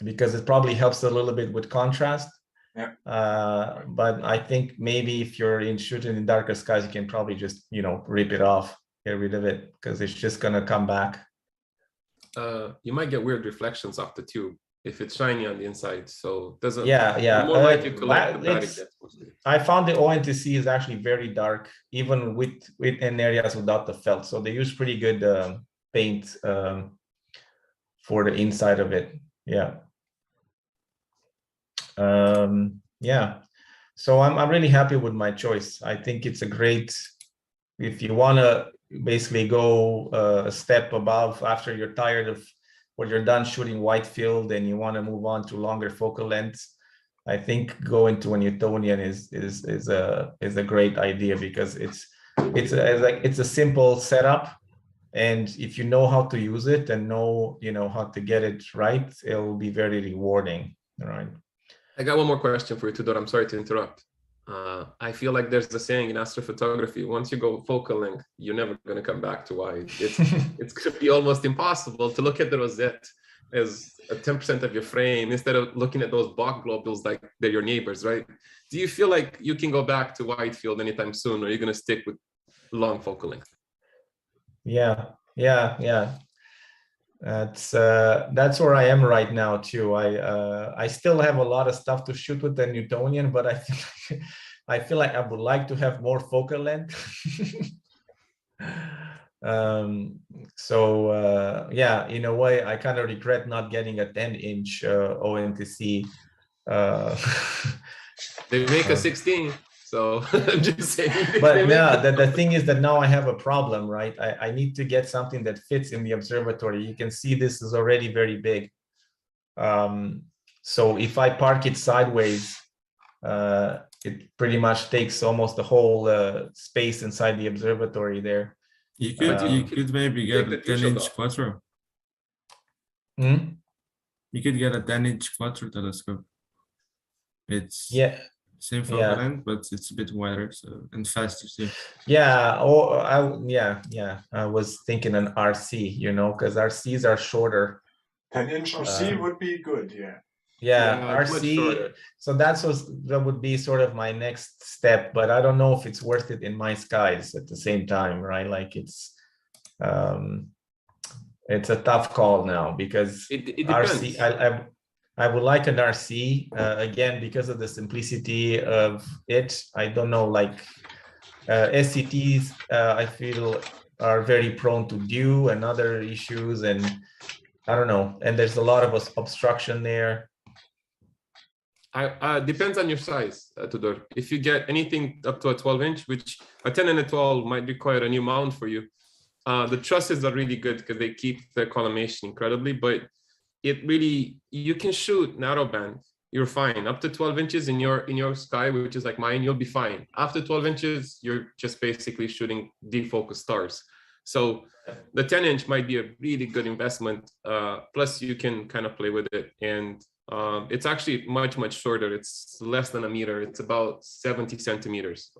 because it probably helps a little bit with contrast. Yeah. But I think maybe if you're shooting in darker skies, you can probably just rip it off, get rid of it, because it's just gonna come back. You might get weird reflections off the tube if it's shiny on the inside, so doesn't. Yeah. More light you collect, the better it gets. I found the ONTC is actually very dark, even in areas without the felt. So they use pretty good paint for the inside of it. Yeah. Yeah. So I'm really happy with my choice. I think it's a great, if you want to basically go a step above after you're tired of, or you're done shooting wide field and you want to move on to longer focal lengths, I think going to a Newtonian is a great idea, because it's a simple setup, and if you know how to use it and know how to get it right, it will be very rewarding. All right. I got one more question for you, Tudor. I'm sorry to interrupt. I feel like there's the saying in astrophotography: once you go focal length, you're never going to come back to wide. It's going to be almost impossible to look at the rosette as a 10% of your frame instead of looking at those Bach globules like they're your neighbors, right? Do you feel like you can go back to wide field anytime soon, or are you going to stick with long focal length? Yeah. That's where I am right now too. I still have a lot of stuff to shoot with the Newtonian, but I feel like I would like to have more focal length. Yeah, in a way, I kind of regret not getting a 10-inch ONTC. They make a 16. So I'm just saying. But yeah, the thing is that now I have a problem, right? I need to get something that fits in the observatory. You can see this is already very big. So if I park it sideways, it pretty much takes almost the whole space inside the observatory there. You could maybe get a 10-inch quattro. You could get a 10-inch quattro telescope. It's same focal length, but it's a bit wider, so and faster too. Yeah. I was thinking an RC, you know, because RCs are shorter. 10-inch RC would be good, yeah. Yeah, it's much RC. shorter. So that would be sort of my next step, but I don't know if it's worth it in my skies at the same time, right? Like it's a tough call now because It depends. RC. I would like an RC again because of the simplicity of it. I don't know, like SCTs. I feel are very prone to dew and other issues, and I don't know. And there's a lot of obstruction there. Depends on your size, Tudor. If you get anything up to a 12-inch, which a 10 and a 12 might require a new mount for you. The trusses are really good because they keep the collimation incredibly, but it really, you can shoot narrowband. You're fine. Up to 12 inches in your sky, which is like mine, you'll be fine. After 12 inches, you're just basically shooting defocused stars. So the 10-inch might be a really good investment. Plus, you can kind of play with it, and it's actually much shorter. It's less than a meter. It's about 70 centimeters.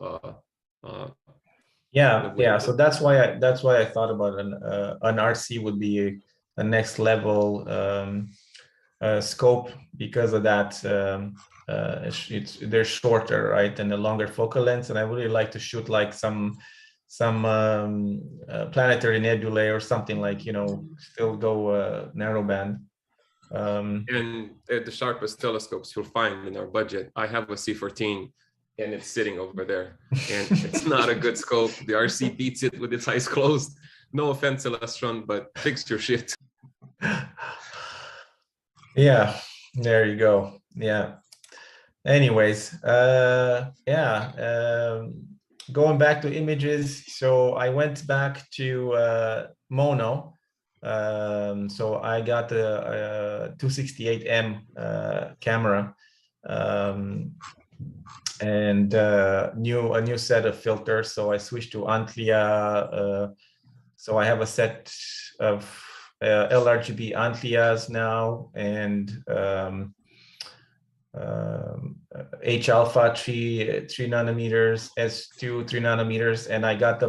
Yeah. So that's why I thought about an RC would be a next level scope because of that. They're shorter, right, and a longer focal length. And I really like to shoot like some planetary nebulae or something, like, you know, still go narrowband. And the sharpest telescopes you'll find in our budget. I have a C14 and it's sitting over there, and it's not a good scope. The RC beats it with its eyes closed. No offense, Celestron, but fix your shit. Yeah, there you go. Yeah. Anyways, going back to images. So I went back to mono. So I got a 268M camera, and a new set of filters. So I switched to Antlia. So I have a set of LRGB Antlias now, and H alpha 3 nanometers, S2 3 nanometers, and I got the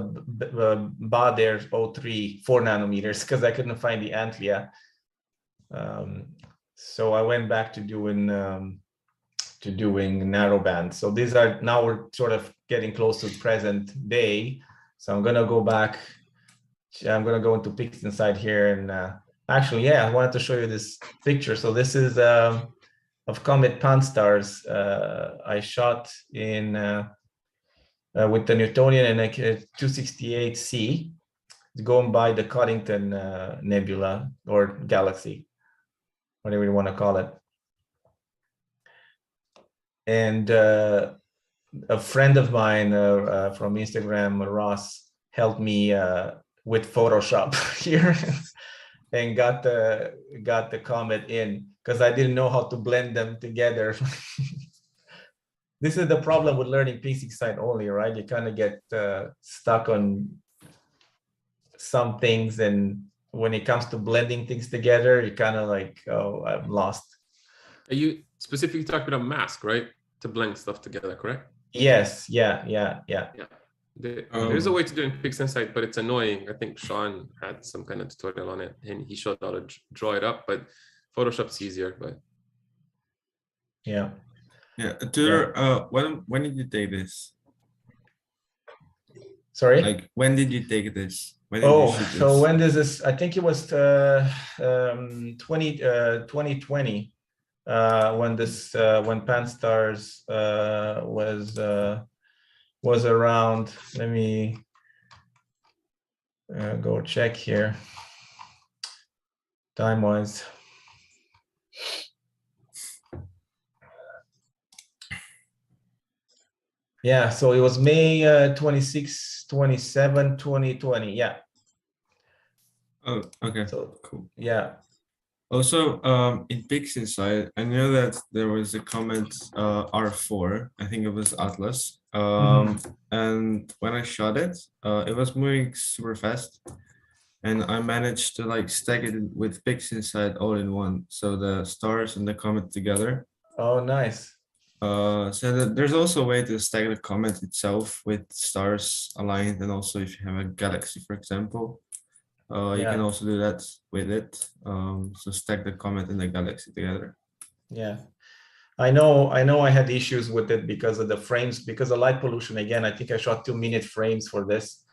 Bader 03 4 nanometers because I couldn't find the Antlia. So I went back to doing narrowband. So these are, now we're sort of getting close to present day. So I'm gonna go back. I'm gonna go into Pix inside here, and actually, yeah, I wanted to show you this picture. So this is of Comet Pan-STARRS. I shot in with the Newtonian and a 268C, going by the Coddington Nebula or galaxy, whatever you want to call it. And a friend of mine from Instagram, Ross, helped me with Photoshop here and got the comet in, because I didn't know how to blend them together. This is the problem with learning Pixie side only, right? You kind of get stuck on some things, and when it comes to blending things together, you kind of like, oh, I'm lost. Are you specifically talking about a mask, right? To blend stuff together, correct? Yes. Yeah. There's a way to do it in PixInsight, but it's annoying. I think Sean had some kind of tutorial on it, and he showed how to draw it up, but Photoshop's easier. But yeah. Tudor, when did you take this? Sorry? Like, when did you take this? So when does this? I think it was 2020 when Pan-STARRS was around. Let me go check here time-wise. Yeah, so it was May 26, 27, 2020. Yeah. Oh, okay. So cool. Yeah. Also, in PixInsight, I know that there was a comment R4. I think it was Atlas. And when I shot it, it was moving super fast, and I managed to like stack it with PixInsight all in one. So the stars and the comet together. Oh, nice. There's also a way to stack the comet itself with stars aligned, and also if you have a galaxy, for example, you can also do that with it. So stack the comet and the galaxy together. Yeah, I know I had issues with it because of the frames, because of light pollution. Again, I think I shot 2-minute frames for this,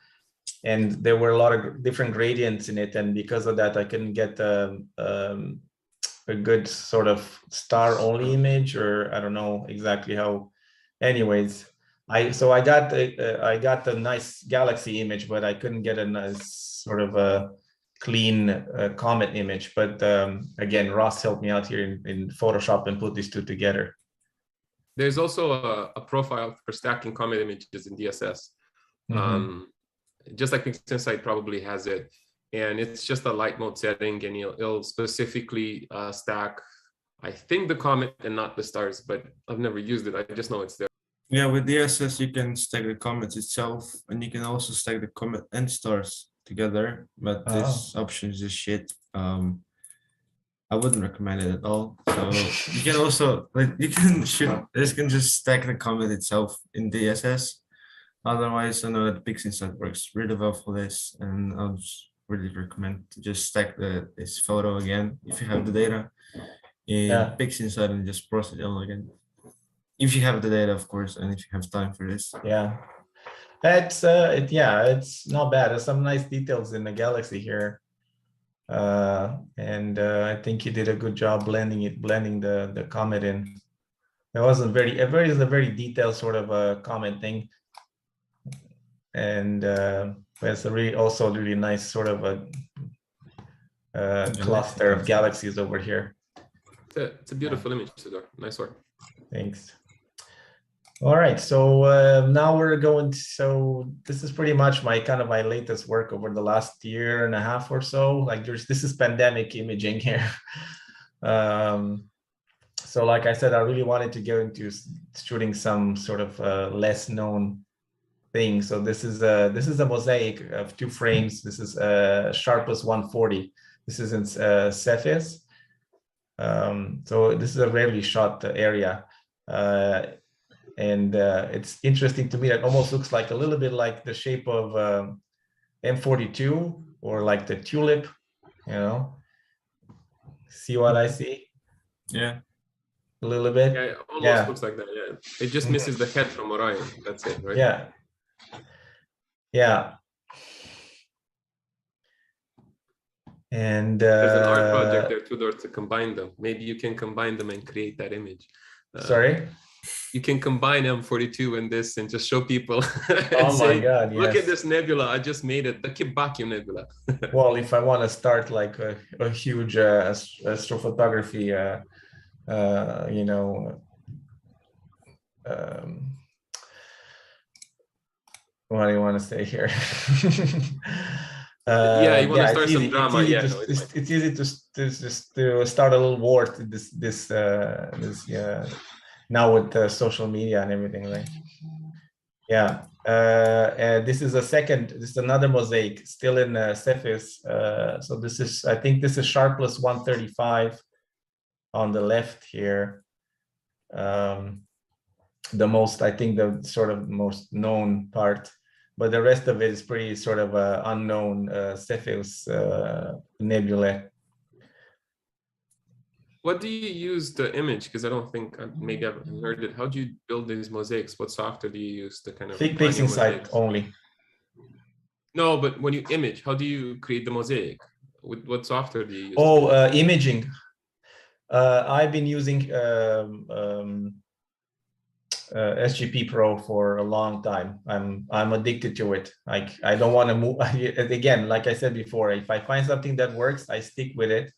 and there were a lot of different gradients in it, and because of that I couldn't get a good sort of star only image, or I don't know exactly how. Anyways, I got a nice galaxy image, but I couldn't get a nice sort of a clean comet image. But again, Ross helped me out here in Photoshop and put these two together. There's also a profile for stacking comet images in DSS. Just like PixInsight probably has it. And it's just a light mode setting, and it'll specifically stack, I think, the comet and not the stars, but I've never used it. I just know it's there. Yeah, with DSS, you can stack the comet itself, and you can also stack the comet and stars together, but this option is just shit. I wouldn't recommend it at all. So you can also, you can just stack the comet itself in DSS. Otherwise, I know that PixInsight works really well for this, and I'll just really recommend to just stack this photo again if you have the data in PixInsight, and just process it all again. If you have the data, of course, and if you have time for this. Yeah, it's it's not bad. There's some nice details in the galaxy here, and I think you did a good job blending the comet in. It wasn't it is a very detailed sort of a comet thing, and it's a really nice sort of a cluster of galaxies over here. It's a beautiful image, Tudor. Nice work. Thanks. All right, so now we're going to, so this is pretty much my latest work over the last year and a half or so. Like this is pandemic imaging here. So like I said, I really wanted to go into shooting some sort of less known thing. So this is a mosaic of 2 frames. This is Sharpless 140. This is in Cephas. So this is a rarely shot area. And it's interesting to me. It almost looks like a little bit like the shape of M42 or like the tulip, you know. See what I see? Yeah. A little bit. Yeah, it almost looks like that. Yeah, it just misses the head from Orion. That's it, right? Yeah. Yeah. And there's an art project there, Tudor, to combine them. Maybe you can combine them and create that image. Sorry? You can combine M42 and this and just show people. Oh my God, look at this nebula. I just made it, the Chibacu nebula. Well, if I want to start like a huge astrophotography, you know, what do you want to say here? Yeah, you want to start some drama. It's easy to start a little war to this now with social media and everything, right? Yeah. This is another mosaic still in Cephas. So this is, I think this is Sharpless 135 on the left here. I think the sort of most known part, but the rest of it is pretty sort of unknown Cephas nebulae. What do you use the image? Because I don't think maybe I've heard it. How do you build these mosaics? What software do you use to kind of? PixInsight only. No, but when you image, how do you create the mosaic? With what software do you use? Oh, imaging. I've been using SGP Pro for a long time. I'm addicted to it. I don't want to move. Again, like I said before, if I find something that works, I stick with it.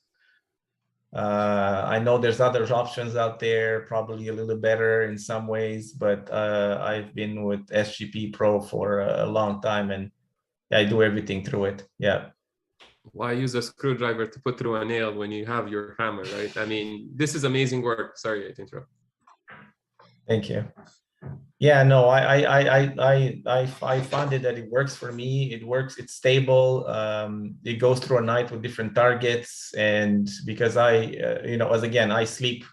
I know there's other options out there, probably a little better in some ways, but I've been with SGP Pro for a long time, and I do everything through it. Yeah. Why use a screwdriver to put through a nail when you have your hammer, right? I mean, this is amazing work. Sorry to interrupt. Thank you. Yeah, no, I found it that it works for me. It works. It's stable. It goes through a night with different targets, and because I sleep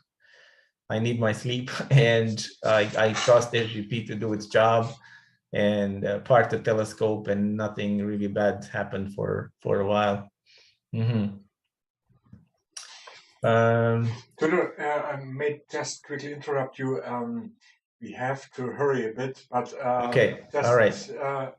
I need my sleep, and I trust RGB to do its job and park the telescope, and nothing really bad happened for a while. Tudor, I may just quickly interrupt you. We have to hurry a bit, but okay, all right. I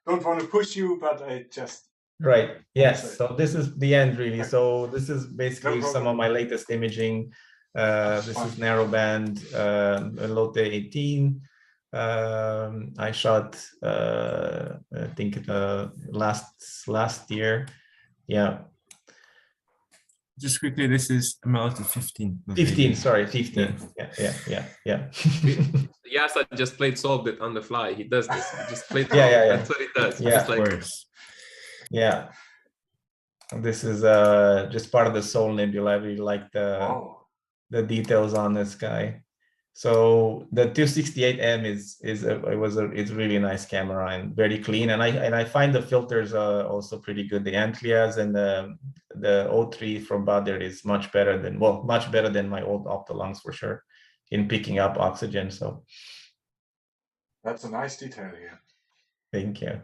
don't want to push you, but I just right. Yes. So this is the end, really. So this is basically some of my latest imaging. This is narrowband Lotte 18. I shot I think last year. Yeah. Just quickly, this is Melody 15. 15, sorry, 15. Yeah. Yes, I just played solved it on the fly. He does this. He just played. Yeah. That's what he does. Yeah, just like works. Yeah. This is just part of the Soul Nebula. I really like the details on this guy. So the 268M it's really nice camera and very clean, and I find the filters also pretty good. The Antlias and the O3 from Bader is much better than my old Optolongs for sure in picking up oxygen. So that's a nice detail here. Thank you.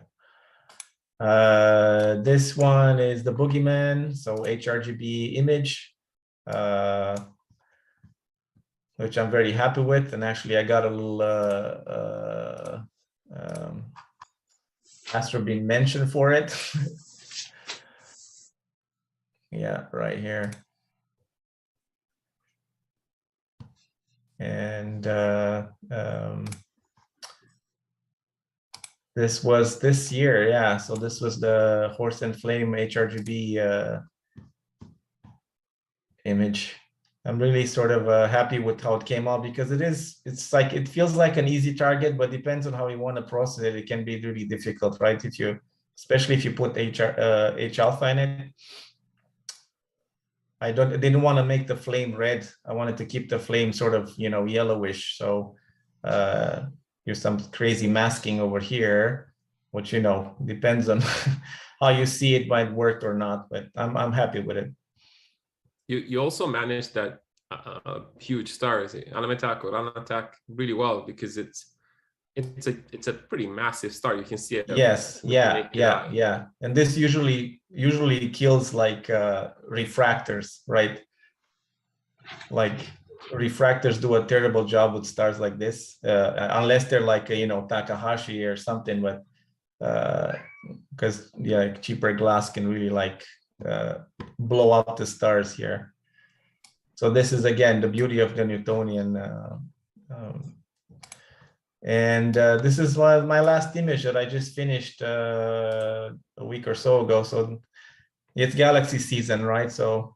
This one is the Boogeyman, so HRGB image, which I'm very happy with. And actually I got a little Astro being mentioned for it. Yeah, right here. And this was this year, yeah. So this was the Horse and Flame HRGB image. I'm really sort of happy with how it came out, because it feels like an easy target, but depends on how you want to process it. It can be really difficult, right? Especially if you put H alpha in it. I didn't want to make the flame red. I wanted to keep the flame sort of, yellowish. So here's some crazy masking over here, which, depends on how you see it, might work or not, but I'm happy with it. You also managed that huge stars, Alametak or Ranatak, really well, because it's a pretty massive star. You can see it. Yes, yeah. And this usually kills like refractors, right? Like refractors do a terrible job with stars like this, unless they're like Takahashi or something. But because cheaper glass can really like blow up the stars here. So this is again the beauty of the Newtonian. And this is my last image that I just finished a week or so ago. So it's galaxy season, right? So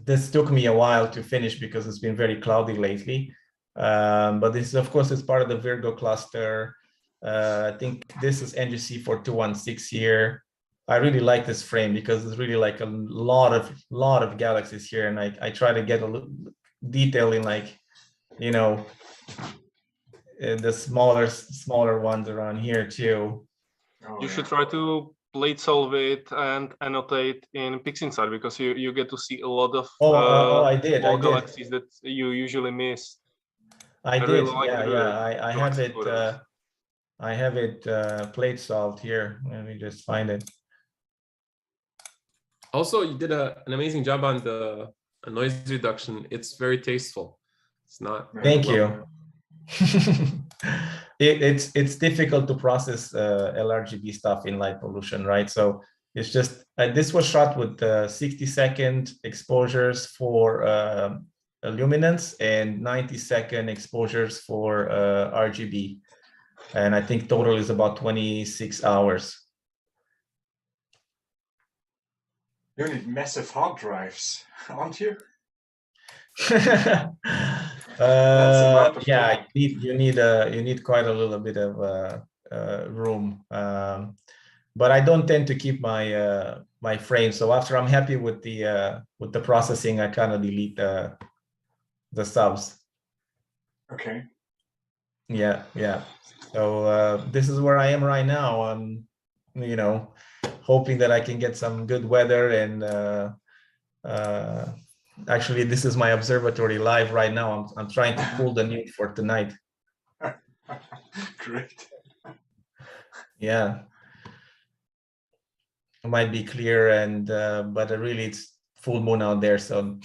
this took me a while to finish because it's been very cloudy lately. But this is, of course, it's part of the Virgo cluster. I think this is NGC 4216 here. I really like this frame because it's really like a lot of galaxies here, and I try to get a little detail in, like, the smaller ones around here too. You should try to plate solve it and annotate in PixInsight, because you get to see a lot of I did galaxies that you usually miss. I did, really like I have it plate solved here. Let me just find it. Also, you did an amazing job on the noise reduction. It's very tasteful. It's not. Thank you. It's difficult to process LRGB stuff in light pollution, right? So it's just this was shot with 60-second exposures for luminance and 90-second exposures for RGB, and I think total is about 26 hours. You need massive hard drives, aren't you? Yeah, you need quite a little bit of room, but I don't tend to keep my my frame. So after I'm happy with the processing, I kind of delete the subs. Okay. Yeah. So this is where I am right now. I'm hoping that I can get some good weather and Actually, this is my observatory live right now. I'm trying to pull the nude for tonight. Great. Yeah. It might be clear, and but really it's full moon out there, so I'm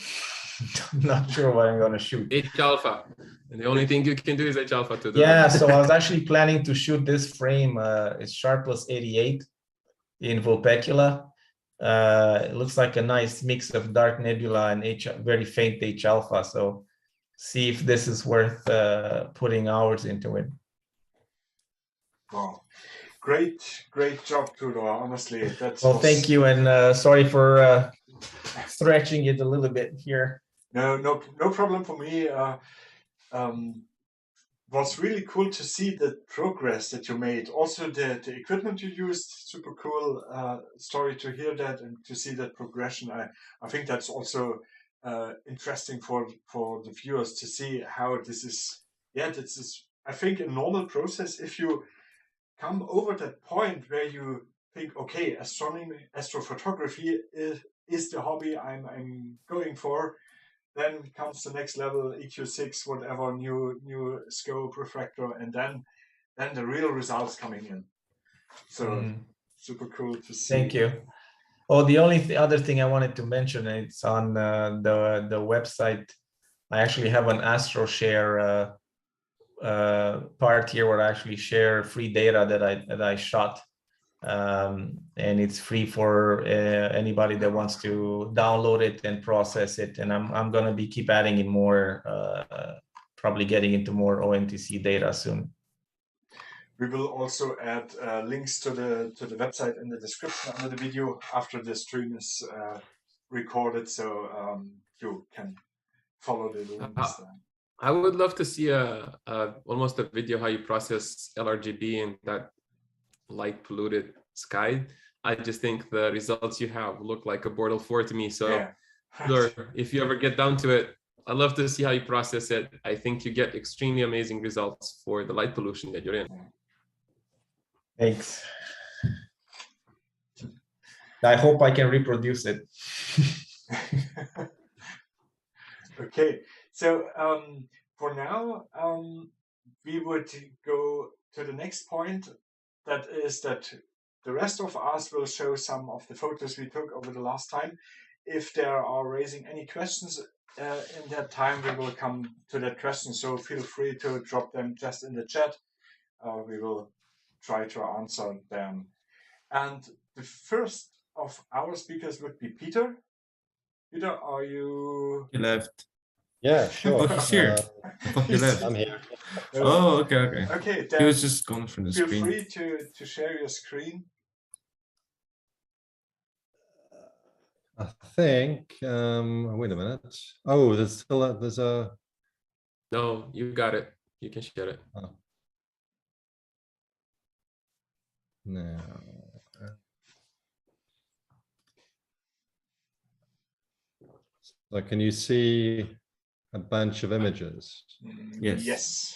not sure what I'm going to shoot. H alpha. And the only thing you can do is H alpha to do Yeah, that. so I was actually planning to shoot this frame. It's sharp plus 88 in Vulpecula. It looks like a nice mix of dark nebula and very faint H alpha. So see if this is worth putting hours into it. Wow, great job, Tudor. Honestly, that's well. Thank you, and sorry for stretching it a little bit here. No problem for me. Was really cool to see the progress that you made. Also, the equipment you used, super cool story to hear that and to see that progression. I think that's also interesting for the viewers to see how this is. Yeah, this is, I think, a normal process. If you come over that point where you think, okay, astronomy, astrophotography is the hobby I'm going for. Then comes the next level, EQ6, whatever, new scope, refractor, and then the real results coming in. So super cool to see. Thank you. Oh, the only other thing I wanted to mention, it's on the website. I actually have an Astro Share part here where I actually share free data that I shot. And it's free for anybody that wants to download it and process it. And I'm going to keep adding in more, probably getting into more ONTC data soon. We will also add links to the website in the description under the video after the stream is recorded, so you can follow the links. I would love to see almost a video how you process LRGB in that light polluted sky. I just think the results you have look like a Bortle 4 to me. So yeah. Sure, if you ever get down to it, I'd love to see how you process it. I think you get extremely amazing results for the light pollution that you're in. Thanks. I hope I can reproduce it. Okay, so for now, we would go to the next point. That is that the rest of us will show some of the photos we took over the last time. If there are raising any questions in that time, we will come to that question. So feel free to drop them just in the chat. We will try to answer them. And the first of our speakers would be Peter. Peter, are you? He left. Yeah, sure. Oh, he's here. I thought he left. I'm here. Oh, okay. Okay, he was just gone from the screen. Feel free to share your screen. I think, wait a minute. Oh, there's a... No, you got it. You can share it. Oh. No. So can you see a bunch of images? Yes.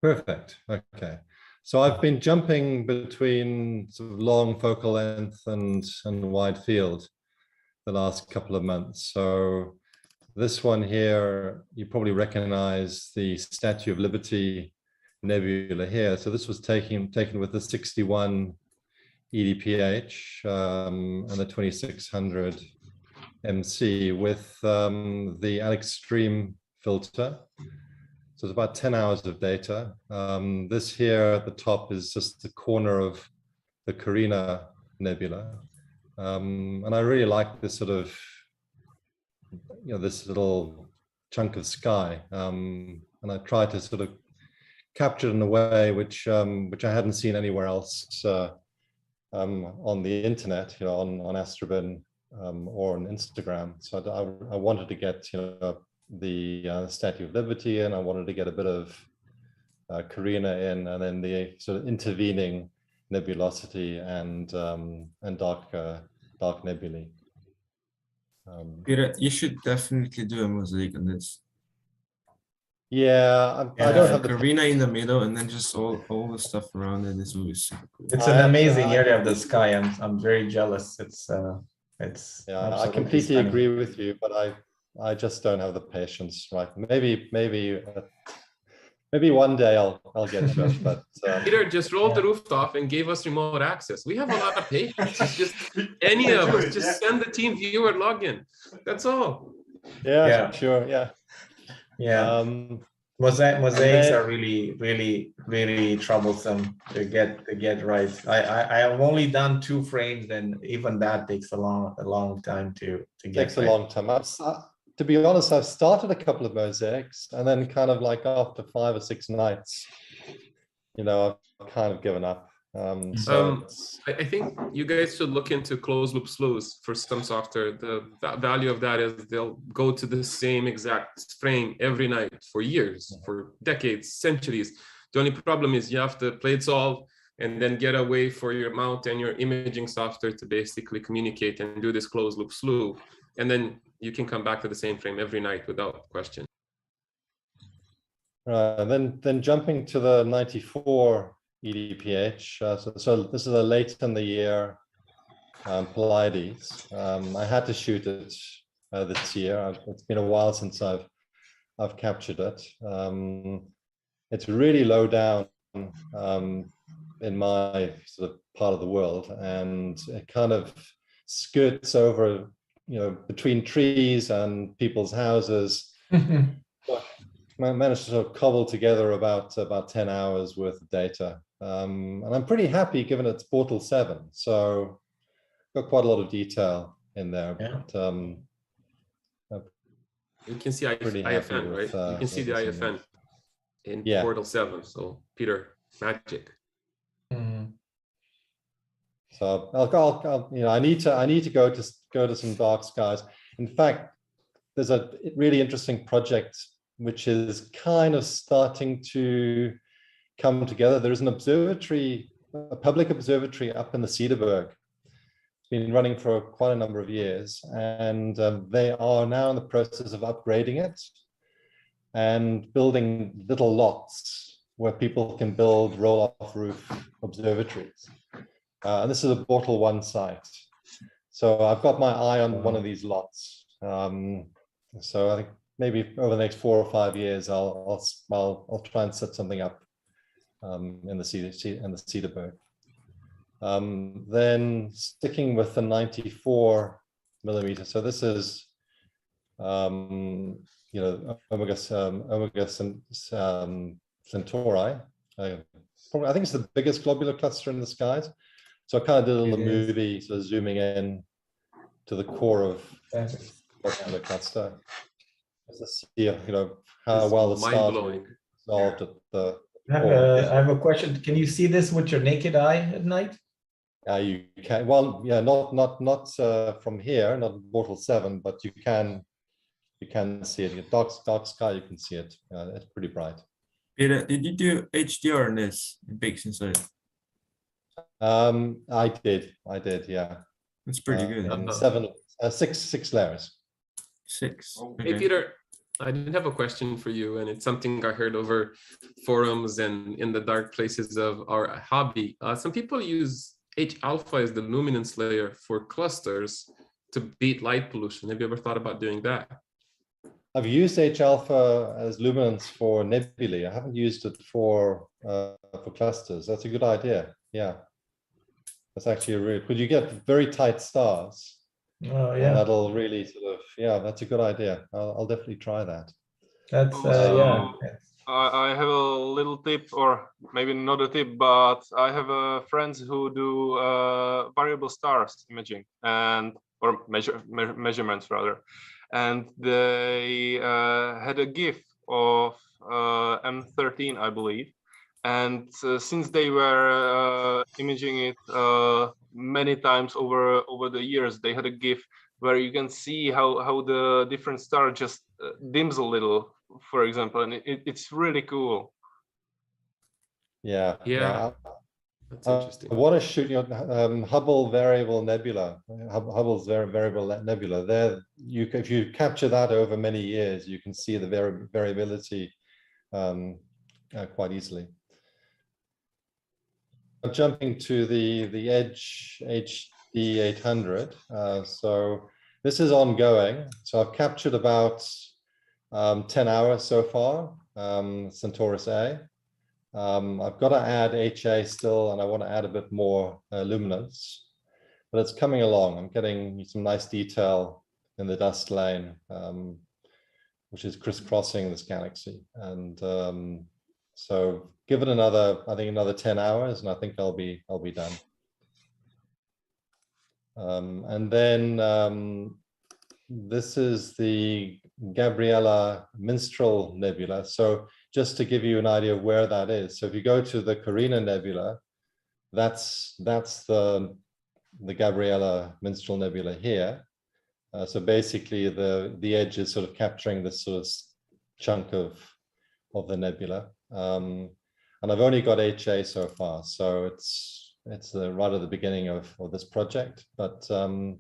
Perfect. Okay. So I've been jumping between sort of long focal length and wide field the last couple of months. So this one here, you probably recognize the Statue of Liberty nebula here. So this was taken with the 61 EDPH and the 2600 MC with the Alex Stream filter. So it's about 10 hours of data. This here at the top is just the corner of the Carina Nebula. And I really like this sort of, this little chunk of sky. And I tried to sort of capture it in a way which I hadn't seen anywhere else on the internet, on Astrobin or on Instagram. So I wanted to get, the Statue of Liberty in. I wanted to get a bit of Carina in, and then the sort of intervening nebulosity and dark nebulae. Peter, you should definitely do a mosaic on this. Yeah, I don't have the Carina in the middle, and then just all the stuff around it. This will be super cool. It's an amazing area of the sky. I'm very jealous. It's yeah, I completely agree with you, but I just don't have the patience. Right? Maybe one day I'll get to it. But Peter just rolled the roof off and gave us remote access. We have a lot of patience. It's just any of us just send the team viewer login. That's all. Yeah, sure. Yeah. Mosaics are really troublesome to get right. I have only done 2 frames, and even that takes a long time to get. Takes a long time. To be honest, I've started a couple of mosaics, and then kind of like after 5 or 6 nights, I've kind of given up. I think you guys should look into closed loop slews for some software. The value of that is they'll go to the same exact frame every night for years, for decades, centuries. The only problem is you have to play it solve and then get a way for your mount and your imaging software to basically communicate and do this closed loop slew. And then you can come back to the same frame every night without question. Then jumping to the 94 EDPH. So this is a late in the year Pleiades. I had to shoot it this year. It's been a while since I've captured it. It's really low down in my sort of part of the world, and it kind of skirts over, between trees and people's houses. I managed to sort of cobble together about 10 hours worth of data. And I'm pretty happy given it's Portal 7. So got quite a lot of detail in there. Yeah. But you can see IFN, right? You can see the IFN in Portal 7. So Peter, magic. So I'll I need to go to some dark skies. In fact, there's a really interesting project which is kind of starting to come together. There's an observatory, a public observatory up in the Cederberg. It's been running for quite a number of years, and they are now in the process of upgrading it and building little lots where people can build roll-off roof observatories. And this is a Portal 1 site. So I've got my eye on one of these lots. So I think maybe over the next 4 or 5 years, I'll try and set something up in the Cederberg. Then sticking with the 94 millimeter. So this is Omega Centauri. I think it's the biggest globular cluster in the skies. So I kind of did a little movie, sort of zooming in to the core of globular cluster. Just to see, how well the stars resolved at the. I have a question. Can you see this with your naked eye at night? You can. Well, yeah, not from here, not Portal 7, but you can see it. In dark sky, you can see it. It's pretty bright. Peter, did you do HDR on this in Pixel? I did, yeah. That's pretty good. 6 layers. 6. Okay. Hey, Peter, I did have a question for you, and it's something I heard over forums and in the dark places of our hobby. Some people use H-alpha as the luminance layer for clusters to beat light pollution. Have you ever thought about doing that? I've used H-alpha as luminance for nebulae. I haven't used it for clusters. That's a good idea. Yeah, that's actually because you get very tight stars. Oh yeah, that'll really sort of that's a good idea. I'll definitely try that. That's I have a little tip, or maybe not a tip, but I have friends who do variable stars imaging or measurements rather, and they had a GIF of M13, I believe, and since they were imaging it many times over the years, they had a GIF where you can see how the different star just dims a little, for example, and it's really cool. Yeah. That's interesting. I want to shoot Hubble variable nebula. Hubble's variable nebula. There, if you capture that over many years, you can see the variability quite easily. Jumping to the Edge HD 800. So This is ongoing. So I've captured about 10 hours so far, Centaurus A. I've got to add HA still, and I want to add a bit more luminance, but it's coming along. I'm getting some nice detail in the dust lane, which is crisscrossing this galaxy. And so give it another, I think another 10 hours, and I think I'll be done. And then this is the Gabriella Minstrel Nebula. So just to give you an idea of where that is. So if you go to the Carina Nebula, that's the Gabriella Minstrel Nebula here. So basically the edge is sort of capturing this sort of chunk of the nebula. And I've only got HA so far, so it's right at the beginning of this project, but you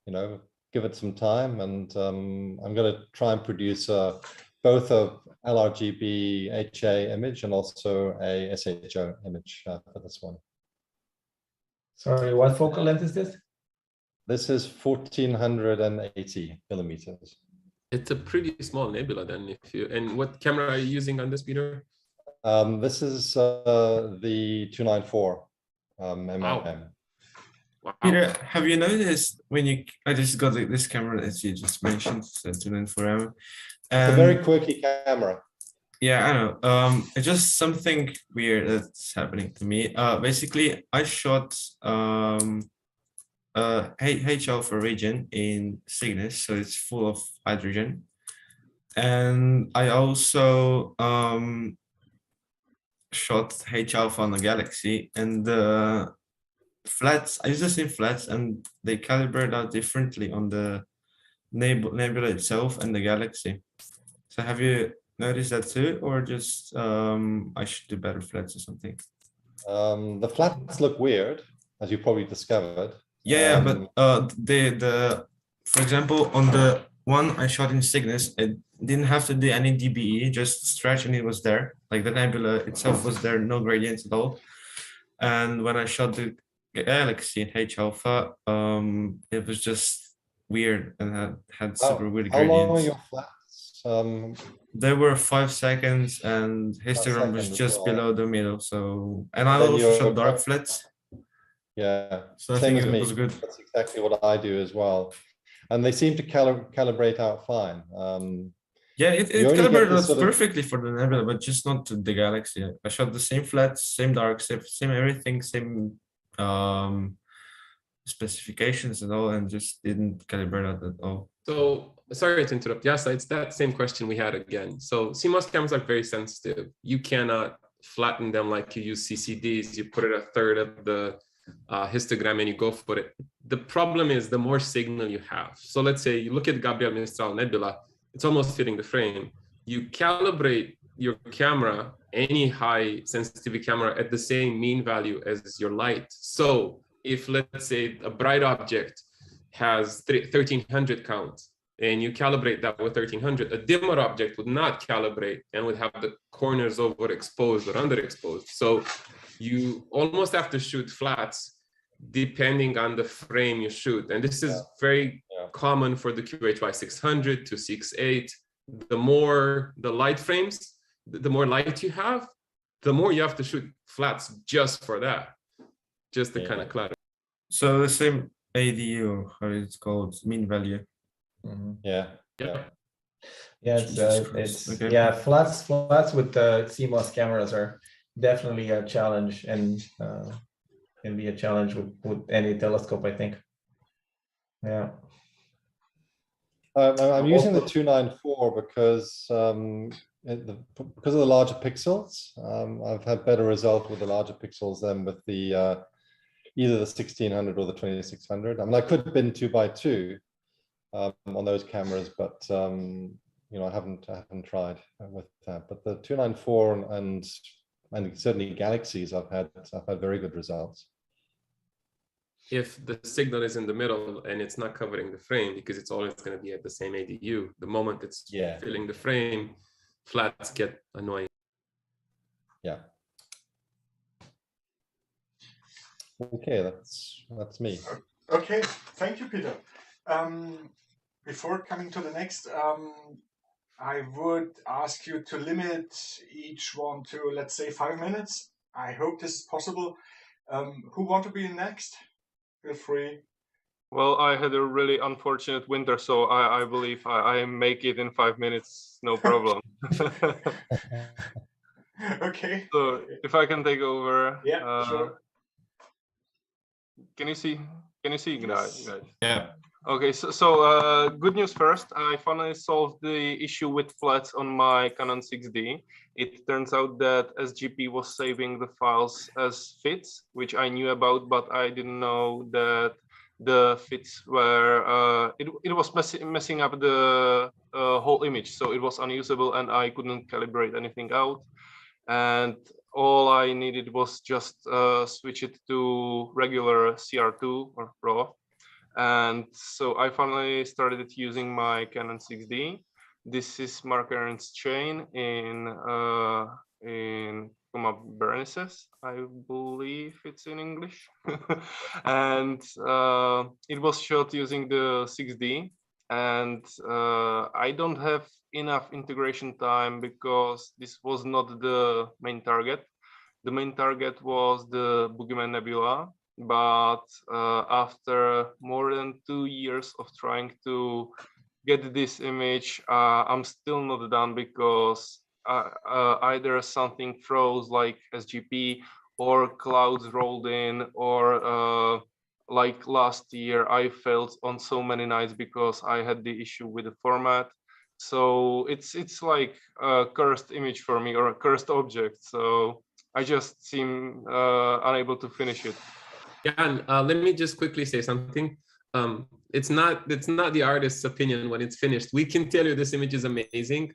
know, give it some time, and I'm going to try and produce both a LRGB HA image and also a SHO image for this one. Sorry, what focal length is this? This is 1480 millimeters. It's a pretty small nebula then. And what camera are you using on this, Peter? This is the 294 mm. Wow. Peter, have you noticed when I just got this camera that you just mentioned, so 294 mm. It's a very quirky camera. Yeah, I know. It's just something weird that's happening to me. Basically, I shot H alpha region in Cygnus, so it's full of hydrogen, and I also shot H alpha on the galaxy, and the flats, I used the same flats, and they calibrate out differently on the nebula itself and the galaxy. So have you noticed that too, or just I should do better flats or something? The flats look weird, as you probably discovered. Yeah, but for example, on the one I shot in Cygnus, it didn't have to do any DBE, just stretch and it was there. Like the nebula itself was there, no gradients at all. And when I shot the galaxy in H alpha, it was just weird and had super weird gradients. How long are your flats? They were 5 seconds, and histogram was just below the middle. So, and I also shot dark flats. Yeah, so I think it was good. That's exactly what I do as well, and they seem to calibrate out fine. Yeah, it calibrated perfectly for the nebula, but just not to the galaxy. I shot the same flats, same dark, same everything, same specifications and all, and just didn't calibrate out at all. So sorry to interrupt. Yes, it's that same question we had again. So CMOS cameras are very sensitive. You cannot flatten them like you use CCDs. You put it a third of the histogram and you go for it. The problem is the more signal you have. So let's say you look at Gabriel Mistral Nebula, it's almost fitting the frame. You calibrate your camera, any high sensitivity camera, at the same mean value as your light. So if let's say a bright object has 1300 count and you calibrate that with 1300, a dimmer object would not calibrate and would have the corners overexposed or underexposed. So you almost have to shoot flats depending on the frame you shoot. And this is very common for the QHY 600 to 6.8. The more the light frames, the more light you have, the more you have to shoot flats just for that, just to kind of clutter. So the same ADU, how it's called, mean value. Mm-hmm. Yeah. It's okay. Flats with the CMOS cameras are definitely a challenge, and can be a challenge with any telescope, I think. Yeah. I'm using the 294 because of the larger pixels. I've had better result with the larger pixels than with the either the 1600 or the 2600. I mean, I could bin 2x2 on those cameras, but you know, I haven't tried with that. But the 294 and certainly Galaxies, I've had very good results. If the signal is in the middle and it's not covering the frame, because it's always going to be at the same ADU, the moment it's filling the frame, flats get annoying. Yeah. Okay, that's me. Okay, thank you, Peter. Before coming to the next, I would ask you to limit each one to, let's say, 5 minutes. I hope this is possible. Who want to be next? Feel free. Well, I had a really unfortunate winter, so I believe I make it in 5 minutes, no problem. Okay. So if I can take over. Yeah, sure. Can you see? Can you see, guys? Yeah. Okay, so good news first. I finally solved the issue with flats on my Canon 6D. It turns out that SGP was saving the files as fits, which I knew about, but I didn't know that the fits were, it was messing up the whole image. So it was unusable and I couldn't calibrate anything out. And all I needed was just switch it to regular CR2 or RAW. And so I finally started using my Canon 6D. This is Mark Aaron's chain in Berenices, I believe it's in English. And it was shot using the 6D. And I don't have enough integration time because this was not the main target. The main target was the Boogeyman Nebula. But after more than 2 years of trying to get this image, I'm still not done because either something froze like SGP or clouds rolled in, or like last year I failed on so many nights because I had the issue with the format. So it's like a cursed image for me, or a cursed object. So I just seem unable to finish it. Yeah, and let me just quickly say something. It's not the artist's opinion when it's finished. We can tell you this image is amazing.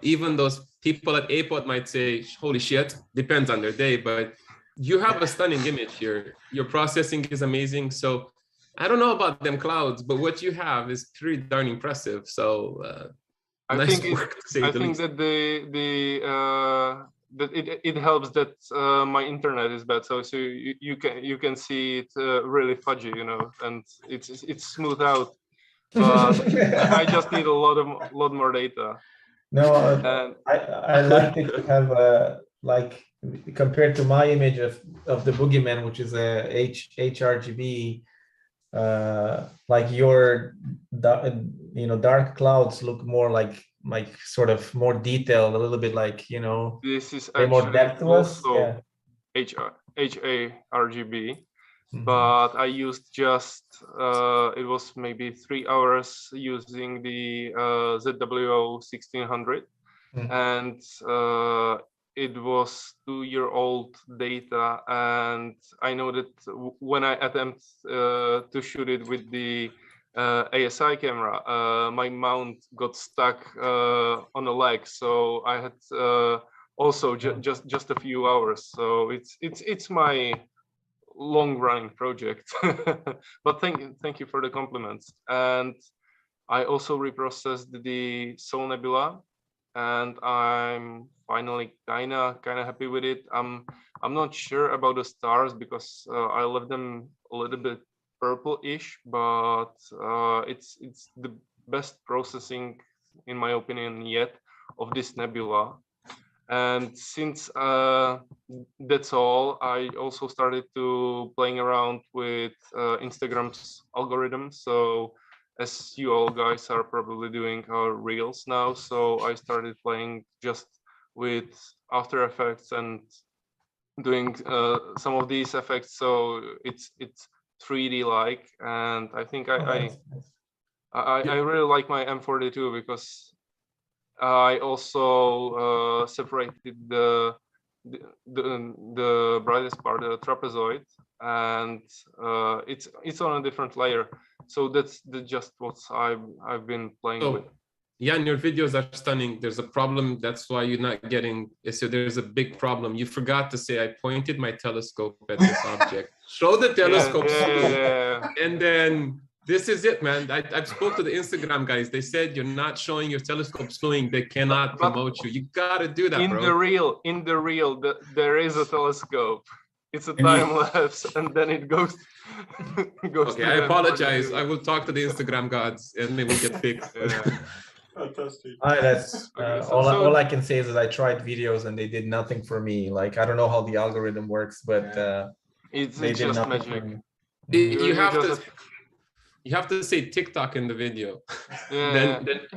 Even those people at APOD might say, holy shit, depends on their day, but you have a stunning image here. Your processing is amazing. So I don't know about them clouds, but what you have is pretty darn impressive. So I nice think work, to say the least. That it helps that my internet is bad, so you can see it really fudgy, you know, and it's smooth out, but I just need a lot more data. No, I like that you have like, compared to my image of the Boogeyman, which is a HRGB, like your dark clouds look more like sort of more detailed, a little bit like, you know, this is more depth to us. Also HARGB, but I used just it was maybe 3 hours using the ZWO 1600, and it was 2-year-old data, and I know that when I attempt to shoot it with the ASI camera, my mount got stuck on a leg, so I had also just a few hours. So it's my long-running project. But thank you for the compliments. And I also reprocessed the Sol Nebula, and I'm finally kind of happy with it. I'm not sure about the stars because I left them a little bit purple-ish, but it's the best processing, in my opinion, yet of this nebula. And since that's all, I also started to playing around with Instagram's algorithm. So as you all guys are probably doing our reels now, so I started playing just with After Effects and doing some of these effects. So it's 3D like, and I think I really like my M42 because I also separated the brightest part, the trapezoid, and it's on a different layer. So that's just what I've been playing with. Yeah, and your videos are stunning. There's a problem. That's why you're not getting. So there's a big problem. You forgot to say I pointed my telescope at this object. Show the telescope, and then this is it, man. I've spoke to the Instagram guys. They said you're not showing your telescope slowing. They cannot promote you. You gotta do that, in bro. the reel, there is a telescope. it's a time lapse, and then it goes. goes Okay, I apologize. I will talk to the Instagram gods, and it will get fixed. Fantastic. That's Okay, all I can say is that I tried videos and they did nothing for me. Like I don't know how the algorithm works, but it's they did just nothing magic. for me. You have to say TikTok in the video. Yeah. Then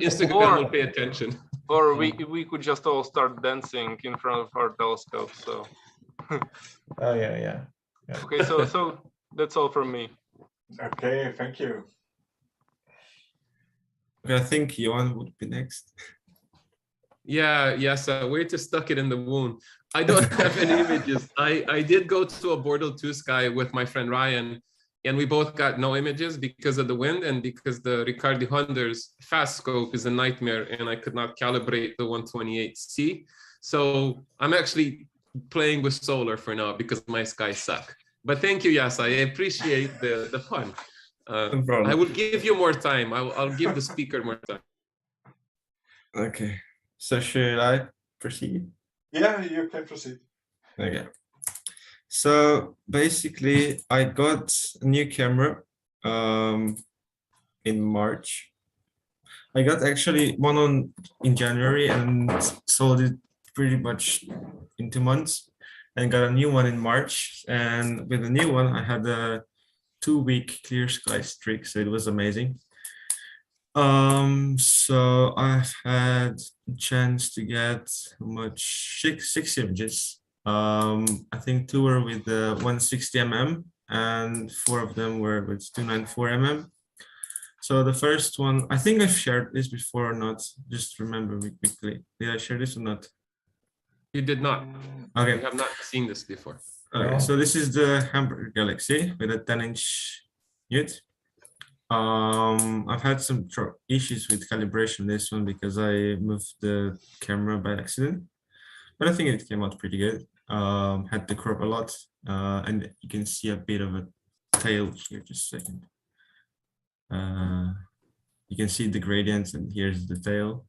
Instagram will pay attention. Or we could just all start dancing in front of our telescope. So. Oh yeah. Okay, so that's all from me. Okay, thank you. Okay, I think Johan would be next. Yes, way to stuck it in the wound. I don't have any images. I did go to a Bordeaux 2 sky with my friend Ryan, and we both got no images because of the wind and because the Ricardi Honder's fast scope is a nightmare and I could not calibrate the 128C. So I'm actually playing with solar for now because my skies suck. But thank you, Yasa. I appreciate the fun. No problem. I will give you more time. I'll give the speaker more time. Okay. So should I proceed? Yeah, you can proceed. Okay. So basically, I got a new camera in March. I got actually one in January and sold it pretty much in 2 months, and got a new one in March. And with the new one, I had a 2-week clear sky streak, so it was amazing. So I've had a chance to get six images. I think 2 were with the 160 mm and 4 of them were with 294 mm. So the first one, I think I've shared this before or not. Just remember me quickly. Did I share this or not? You did not. Okay. I have not seen this before. Okay, so this is the Hamburger Galaxy with a 10-inch unit. I've had some issues with calibration this one because I moved the camera by accident, but I think it came out pretty good. Had to crop a lot, and you can see a bit of a tail here. Just a second. You can see the gradients, and here's the tail.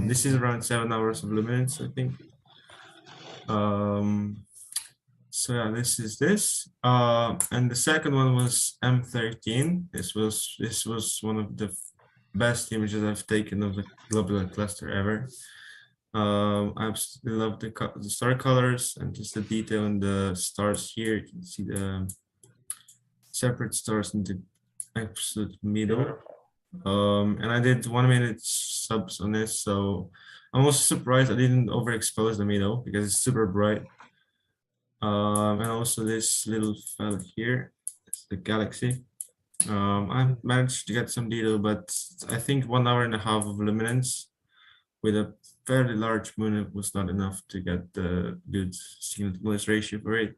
This is around 7 hours of luminance, I think. So yeah, this is this. And the second one was M13. This was one of the best images I've taken of the globular cluster ever. I absolutely love the star colors and just the detail in the stars here. You can see the separate stars in the absolute middle. And I did 1 minute subs on this, so I'm also surprised I didn't overexpose the middle because it's super bright. And also this little fella here, it's the galaxy. I managed to get some detail, but I think 1.5 hours of luminance with a fairly large moon was not enough to get the good signal to noise ratio for it.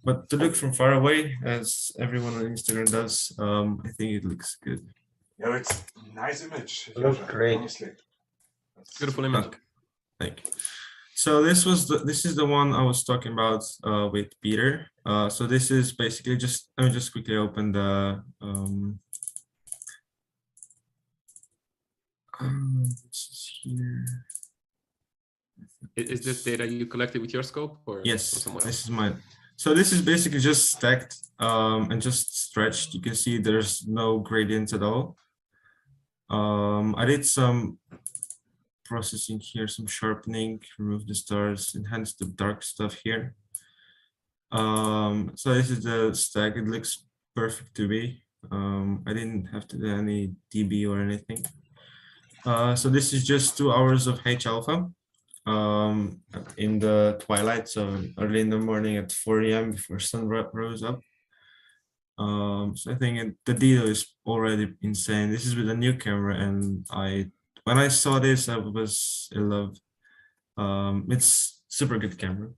But to look from far away, as everyone on Instagram does, I think it looks good. Yeah, it's a nice image. It looks great. Honestly. Beautiful image. Okay. Thank you. So this is the one I was talking about with Peter. So this is basically just, let me just quickly open the here. Is this data you collected with your scope or yes, someone else? This is mine. So this is basically just stacked and just stretched. You can see there's no gradients at all. I did some processing here, some sharpening, remove the stars, enhance the dark stuff here. So this is the stack. It looks perfect to me. I didn't have to do any dB or anything. So this is just 2 hours of H alpha in the twilight, so early in the morning at 4 AM before sun rose up. So I think the detail is already insane. This is with a new camera, and when I saw this, I was in love. It's super good camera.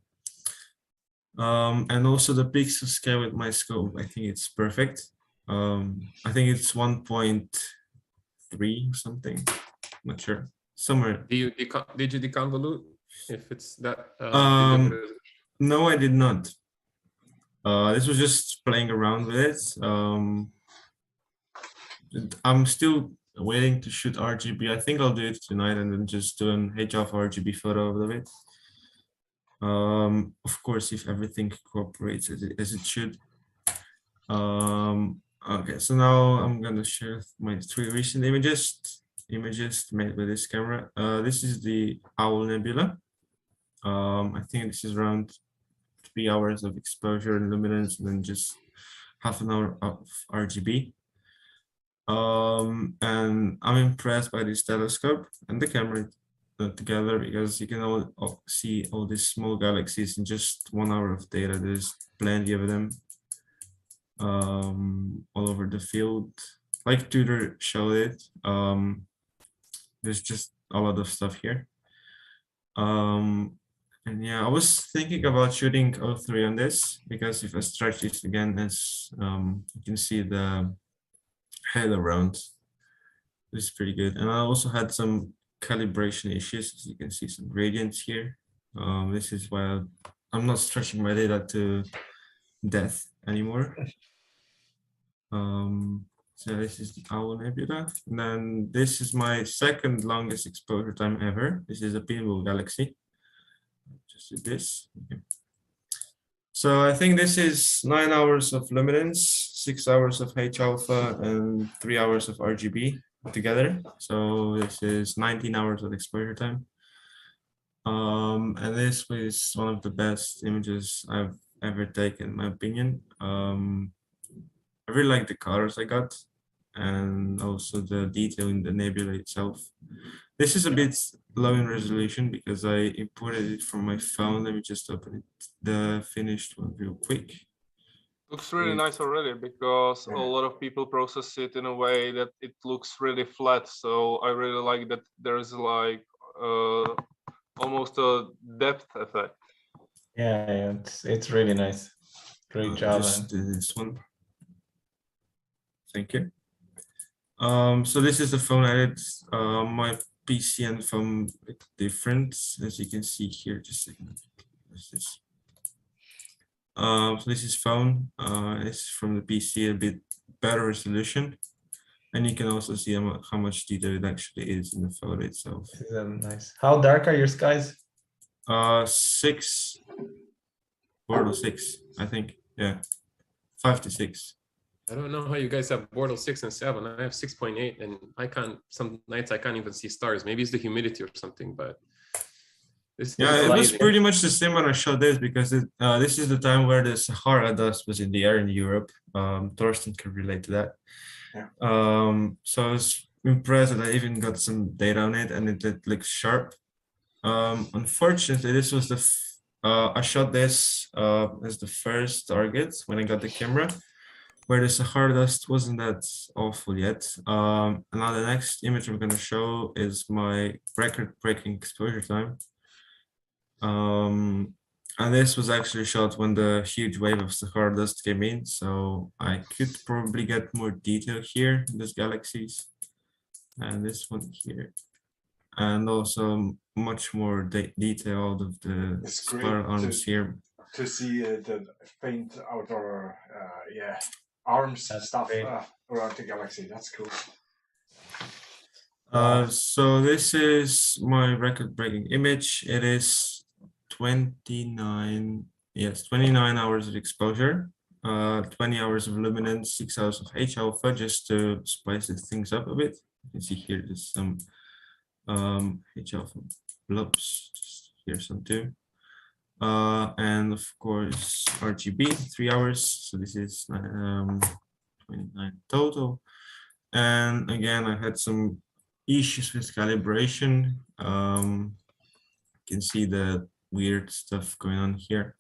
And also the pixel scale with my scope, I think it's perfect. I think it's 1.3 or something. I'm not sure. Somewhere. Did you deconvolute if it's that? No, I did not. This was just playing around with it. I'm still waiting to shoot RGB. I think I'll do it tonight and then just do an H alpha RGB photo of it. Of course, if everything cooperates as it should. Okay, so now I'm gonna share my 3 recent images made with this camera. This is the Owl Nebula. I think this is around 3 hours of exposure and luminance, and then just half an hour of RGB. And I'm impressed by this telescope and the camera together, because you can all see all these small galaxies in just 1 hour of data. There's plenty of them all over the field. Like Tudor showed it, there's just a lot of stuff here. And yeah, I was thinking about shooting all 3 on this, because if I stretch this again, as you can see the head around, this is pretty good. And I also had some calibration issues, as you can see some gradients here. This is why I'm not stretching my data to death anymore. So this is the Owl Nebula, and then this is my 2nd longest exposure time ever. This is a pinwheel galaxy. Just do this. Okay. So I think this is 9 hours of luminance, 6 hours of H alpha, and 3 hours of RGB together. So this is 19 hours of exposure time. And this was one of the best images I've ever taken, in my opinion. I really like the colors I got, and also the detail in the nebula itself. This is a bit low in resolution because I imported it from my phone. Let me just open it, the finished one, real quick. Looks really nice already, because a lot of people process it in a way that it looks really flat. So I really like that there's like almost a depth effect. Yeah, it's really nice. Great job. Just this one. Thank you. So this is the phone edit. My PC and phone look different, as you can see here. Just a second. What's this? So this is phone. It's from the PC, a bit better resolution, and you can also see how much detail it actually is in the photo itself. Nice. How dark are your skies? 6, 4 to 6, I think. Yeah, 5 to 6. I don't know how you guys have Bortle 6 and 7. I have 6.8, and I can't. Some nights I can't even see stars. Maybe it's the humidity or something, but this. Yeah, it was pretty much the same when I shot this, because this is the time where the Sahara dust was in the air in Europe. Thorsten can relate to that. Yeah. So I was impressed that I even got some data on it, and it looks sharp. Unfortunately, this was I shot this as the first target when I got the camera, where the Sahara dust wasn't that awful yet. And now the next image I'm going to show is my record-breaking exposure time. And this was actually shot when the huge wave of Sahara dust came in, so I could probably get more detail here in these galaxies, and this one here, and also much more detail out of the spiral arms here. To see the faint outer, arms stuff around the galaxy. That's cool. So this is my record-breaking image. It is 29 hours of exposure, 20 hours of luminance, 6 hours of H alpha, just to spice things up a bit. You can see here there's some H alpha blobs, just here some too. And of course RGB, 3 hours, so this is 29 total. And again, I had some issues with calibration. You can see the weird stuff going on here.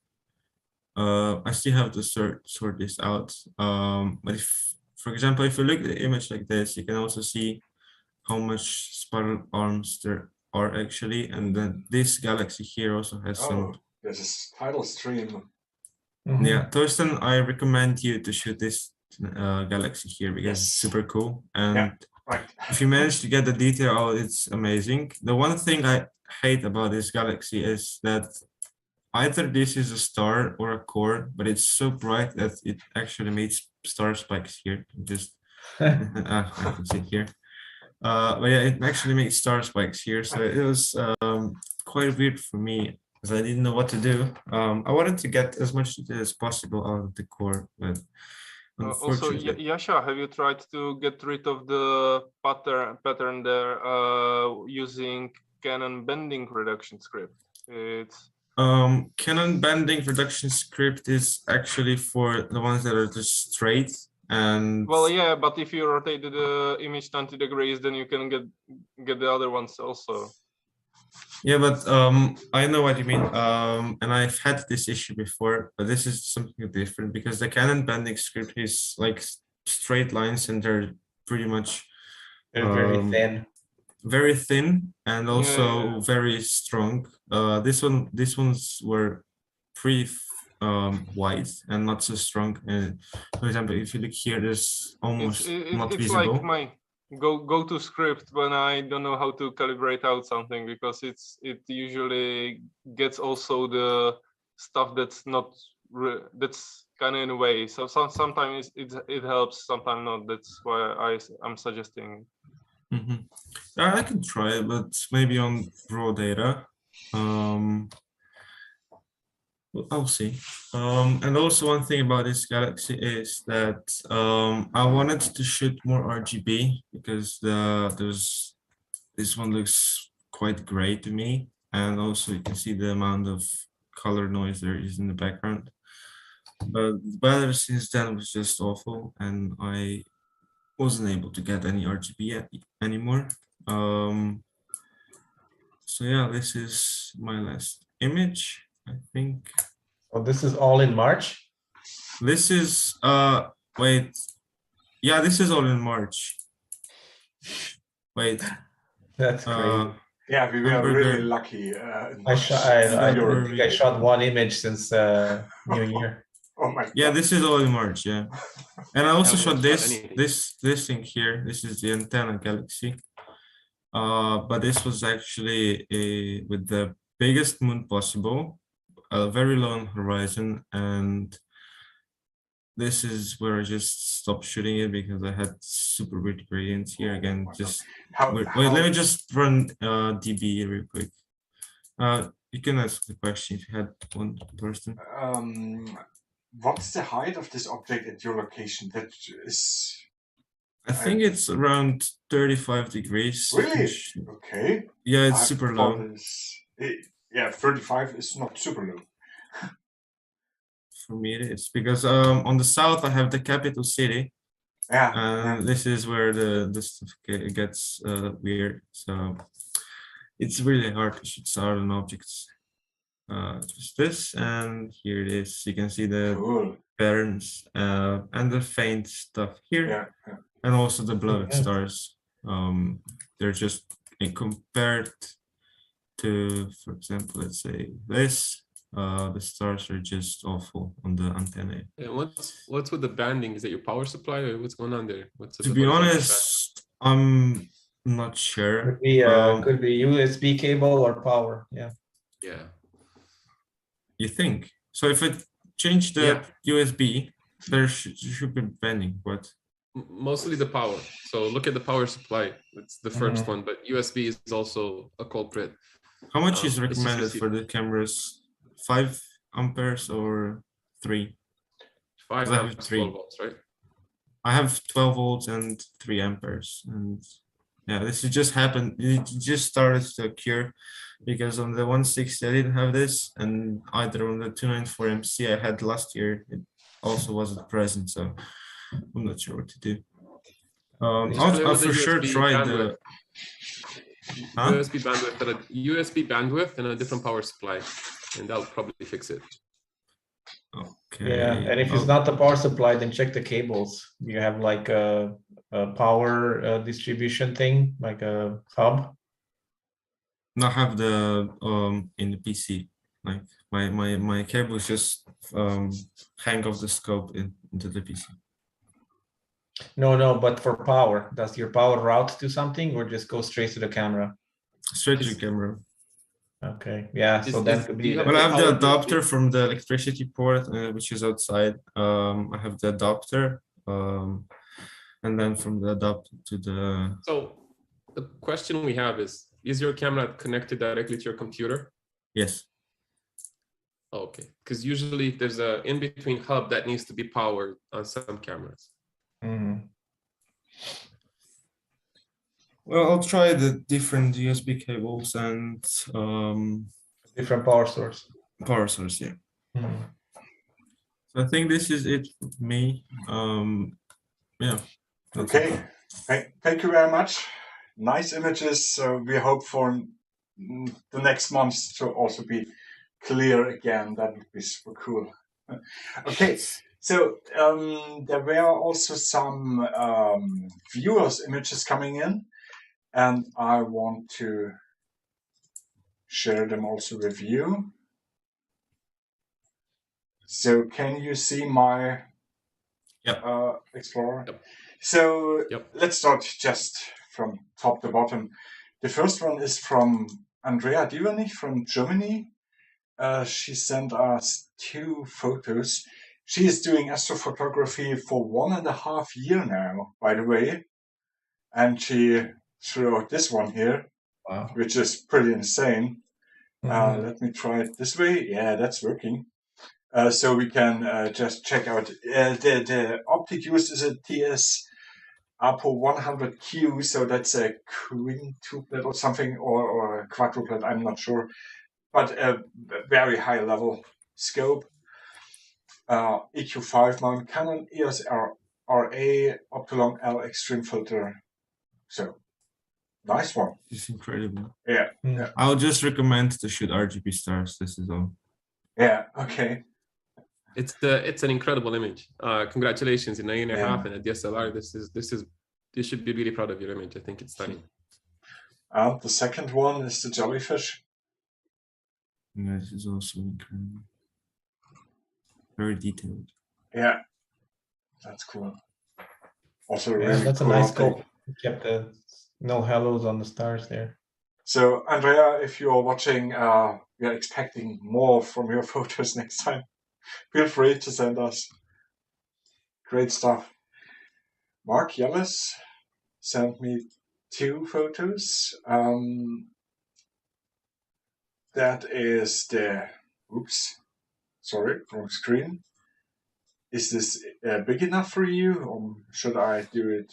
I still have to sort this out. But if, for example, if you look at the image like this, you can also see how much spiral arms there are actually, and then this galaxy here also has some. There's a tidal stream. Yeah, Thorsten, I recommend you to shoot this galaxy here, because it's super cool. And if you manage to get the detail out, it's amazing. The one thing I hate about this galaxy is that either this is a star or a core, but it's so bright that it actually makes star spikes here. Just I can see here. But yeah, it actually makes star spikes here. So it was quite weird for me because I didn't know what to do. I wanted to get as much as possible out of the core, but Also, unfortunately, Yasha, have you tried to get rid of the pattern there using Canon bending reduction script? It's Canon bending reduction script is actually for the ones that are just straight. And well, yeah, but if you rotate the image 90 degrees, then you can get the other ones also. yeah, but I know what you mean. And I've had this issue before, but this is something different because the Canon bending script is like straight lines, and they're pretty much Very thin. Very thin and also Yeah. very strong. These ones were pretty wide and not so strong. For example, if you look here, there's almost not it's visible. like my go-to script when I don't know how to calibrate out something, because it usually gets also the stuff that's not that's kind of in a way. So sometimes it helps, sometimes not. That's why I'm suggesting. Mm-hmm. I can try it, but maybe on raw data. I'll see. And also one thing about this Galaxy is that I wanted to shoot more RGB because this one looks quite gray to me, and also you can see the amount of color noise there is in the background. But the weather since then was just awful, and I wasn't able to get any RGB anymore. So yeah, this is my last image, I think. Oh, this is all in March? This is wait. Yeah, this is all in March. Wait. That's crazy. Yeah, we were really lucky. I think I shot one image since New Year. Oh my God. Yeah, this is all in March, yeah. And I also shot this thing here. This is the antenna Galaxy. But this was actually with the biggest moon possible, a very long horizon, and this is where I just stopped shooting it because I had super weird gradients here again. Just wait, let me just run DB real quick. You can ask the question if you had one person. What's the height of this object at your location? That is, I think it's around 35 degrees. Really? Okay. Yeah, it's super low. Yeah, 35 is not super low. For me, it is because on the south I have the capital city. Yeah. And this is where the stuff gets weird. So it's really hard to shoot southern objects. Just this, and here it is. You can see the patterns and the faint stuff here, and also the bloated stars. They're just compared to, for example, let's say this. The stars are just awful on the antenna. Yeah, what's with the banding? Is it your power supply, or what's going on there? To be honest, I'm not sure. Could be USB cable or power. Yeah. Yeah. You think so? If I change the USB, there should be banding. What? Mostly the power. So look at the power supply. It's the first one, but USB is also a culprit. How much is recommended for the cameras? 5 amperes or 3? 5 amperes, 12 volts, right? I have 12 volts and 3 amperes, and yeah, this just happened. It just started to occur because on the 160 I didn't have this, and either on the 294 MC I had last year, it also wasn't present. So I'm not sure what to do. I'll for sure try the USB bandwidth and a different power supply, and that'll probably fix it. Okay. Yeah, and if it's not the power supply, then check the cables. You have like a power distribution thing, like a hub. No, I have the in the PC. Like my cables just hang off the scope into the PC. No, but for power, does your power route to something or just go straight to the camera? Straight to the camera. Okay, yeah, so that could be. Well, I have the adapter from the electricity port, which is outside. I have the adapter, and then from the adapter to the. So the question we have is your camera connected directly to your computer? Yes. Okay, because usually there's a in-between hub that needs to be powered on some cameras. Mhm. Well, I'll try the different USB cables and Different power source. power source. Yeah. Mhm. So I think this is it for me. Yeah. that's Okay, it. thank you very much. Nice images. So we hope for the next months to also be clear again. That would be super cool. Okay, so there were also some viewers' images coming in, and I want to share them also with you. So can you see my Explorer? Yep. So Yep. let's start just from top to bottom. The first one is from Andrea Divanich from Germany. She sent us 2 photos. She is doing astrophotography for 1.5 years now, by the way. And she threw out this one here, Wow. which is pretty insane. Mhm. Let me try it this way. Yeah, that's working. So we can just check out. The optic used is a TS Apo 100Q, so that's a quintuplet or something, or a quadruplet, I'm not sure. But a very high level scope. EQ5 mount, Canon EOS RA, Optolong L extreme filter. So, nice one. It's incredible. Yeah. Mm. Yeah. I'll just recommend to shoot RGB stars. This is all. Yeah. Okay. It's an incredible image. Congratulations in 9.5 Yeah. and a DSLR. You should be really proud of your image. I think it's stunning. The second one is the jellyfish. And this is also incredible. Very detailed. Yeah. That's cool. Also Yeah, really that's cool a nice optic. scope. You kept the no halos on the stars there. So, Andrea, if you're watching, we are expecting more from your photos next time. Feel free to send us. Great stuff. Mark Yellis sent me 2 photos. That is the, oops, sorry, wrong screen. Is this big enough for you, or should I do it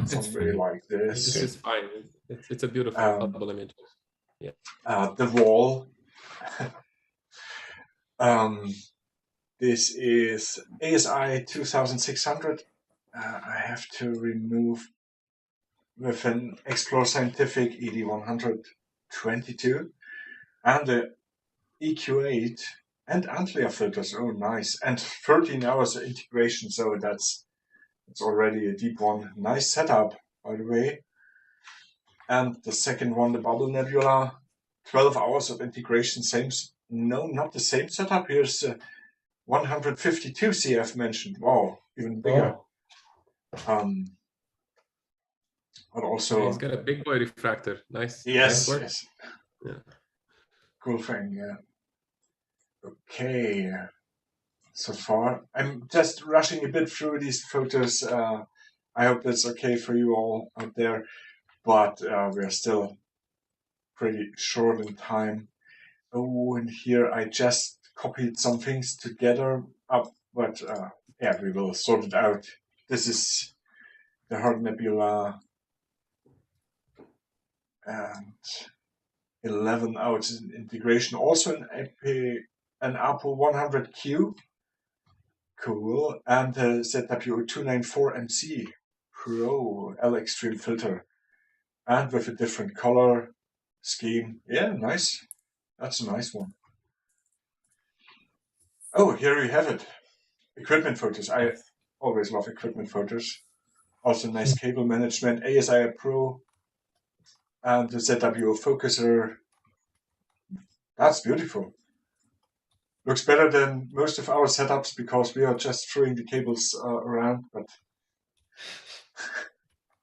some way like This this? is fine. It's a beautiful Hubble image. Yeah. The wall. This is ASI 2600. I have to remove with an Explore Scientific ED122 and the EQ8 and Antlia filters. Oh, nice. And 13 hours of integration. So that's already a deep one. Nice setup, by the way. And the second one, the Bubble Nebula, 12 hours of integration. Same, no, not the same setup. Here's 152 CF mentioned. Wow, even bigger. Oh. But also, He's got a big boy refractor. Nice. yes, Nice work. yes. Yeah. Cool thing, yeah. Okay. So far, I'm just rushing a bit through these photos. I hope that's okay for you all out there, but we're still pretty short in time. Oh, and here I just copied some things together up, but yeah, we will sort it out. This is the Heart Nebula and 11 hours in integration. Also an Apple 100Q. Cool. And the ZW294MC Pro L Extreme filter. And with a different color scheme. Yeah, nice. That's a nice one. Oh, here you have it. Equipment photos. I always love equipment photos. Also nice cable management. ASI Pro. And the ZW focuser. That's beautiful. Looks better than most of our setups because we are just throwing the cables around. But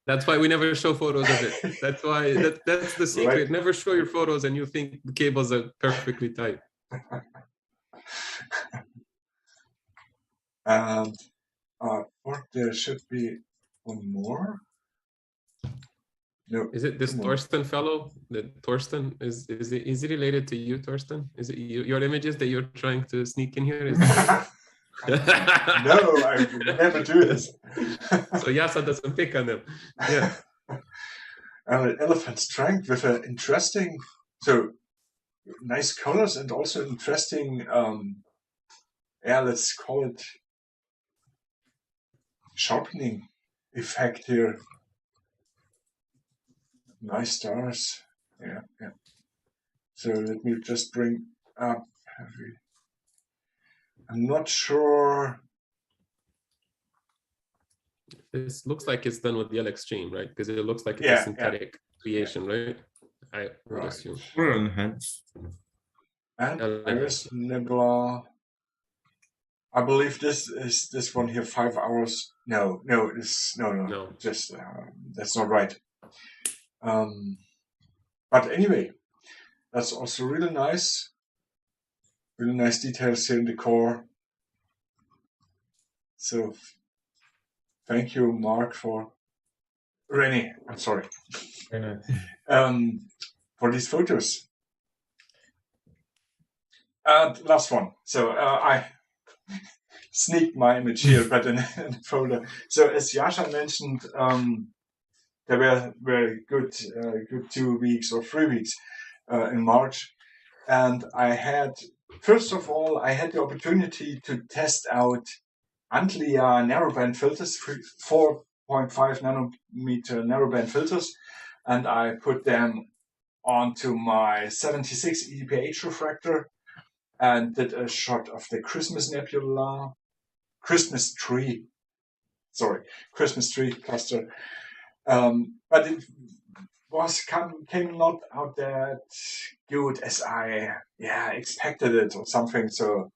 that's why we never show photos of it. That's why that's the secret. Right. Never show your photos and you think the cables are perfectly tight. And there should be one more. No. Is it this Torsten fellow? That Torsten is he related to you, Torsten? Is it your images that you're trying to sneak in here? Is No, I would never do this. So Yasa doesn't pick on them. Yeah. An elephant's trunk with an interesting, so nice colors and also interesting, let's call it sharpening effect here. Nice stars. Yeah. So let me just bring up. I'm not sure. This looks like it's done with the Extreme, right? Because it looks like it's a synthetic creation, right? I would assume. We're on hands. And Iris Nebula. I believe this is this one here, 5 hours. No, it's no. Just that's not right. But anyway, that's also really nice. Really nice details here in the core. So thank you, Mark, for Rennie. I'm sorry. Very nice. For these photos. Last one. So I sneaked my image here, but in the folder. So as Yasha mentioned, there were very good 2 weeks or 3 weeks in March, and I had the opportunity to test out Antlia narrowband filters, 4.5 nanometer narrowband filters, and I put them onto my 76 EDPH refractor and did a shot of the Christmas tree cluster. But it came not out that good as I expected it or something. So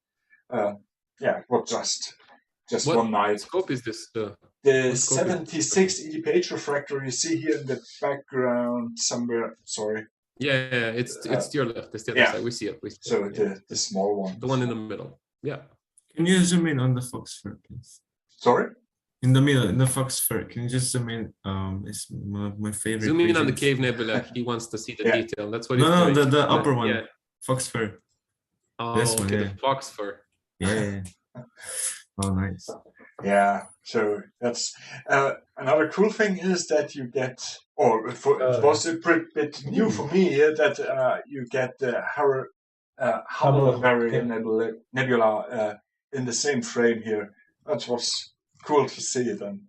it was just what one night. What scope is this? The 76 EDPH refractor you see here in the background somewhere. Sorry. Yeah, it's to your left. It's the other side. We see it. So the small one. The one in the middle. Yeah. Can you zoom in on the fox fur, please? Sorry? In the middle, in the fox fur. Can you just zoom in? It's one of my favorite. Zoom in on the cave nebula. He wants to see the detail. That's what he's doing. No, the upper one. Yeah. Fox fur. Oh, this one, the fox fur. Yeah. Oh, nice. Yeah. So that's another cool thing is that you get, it was a bit new for me that you get the Hubble Nebula in the same frame here. That was cool to see then.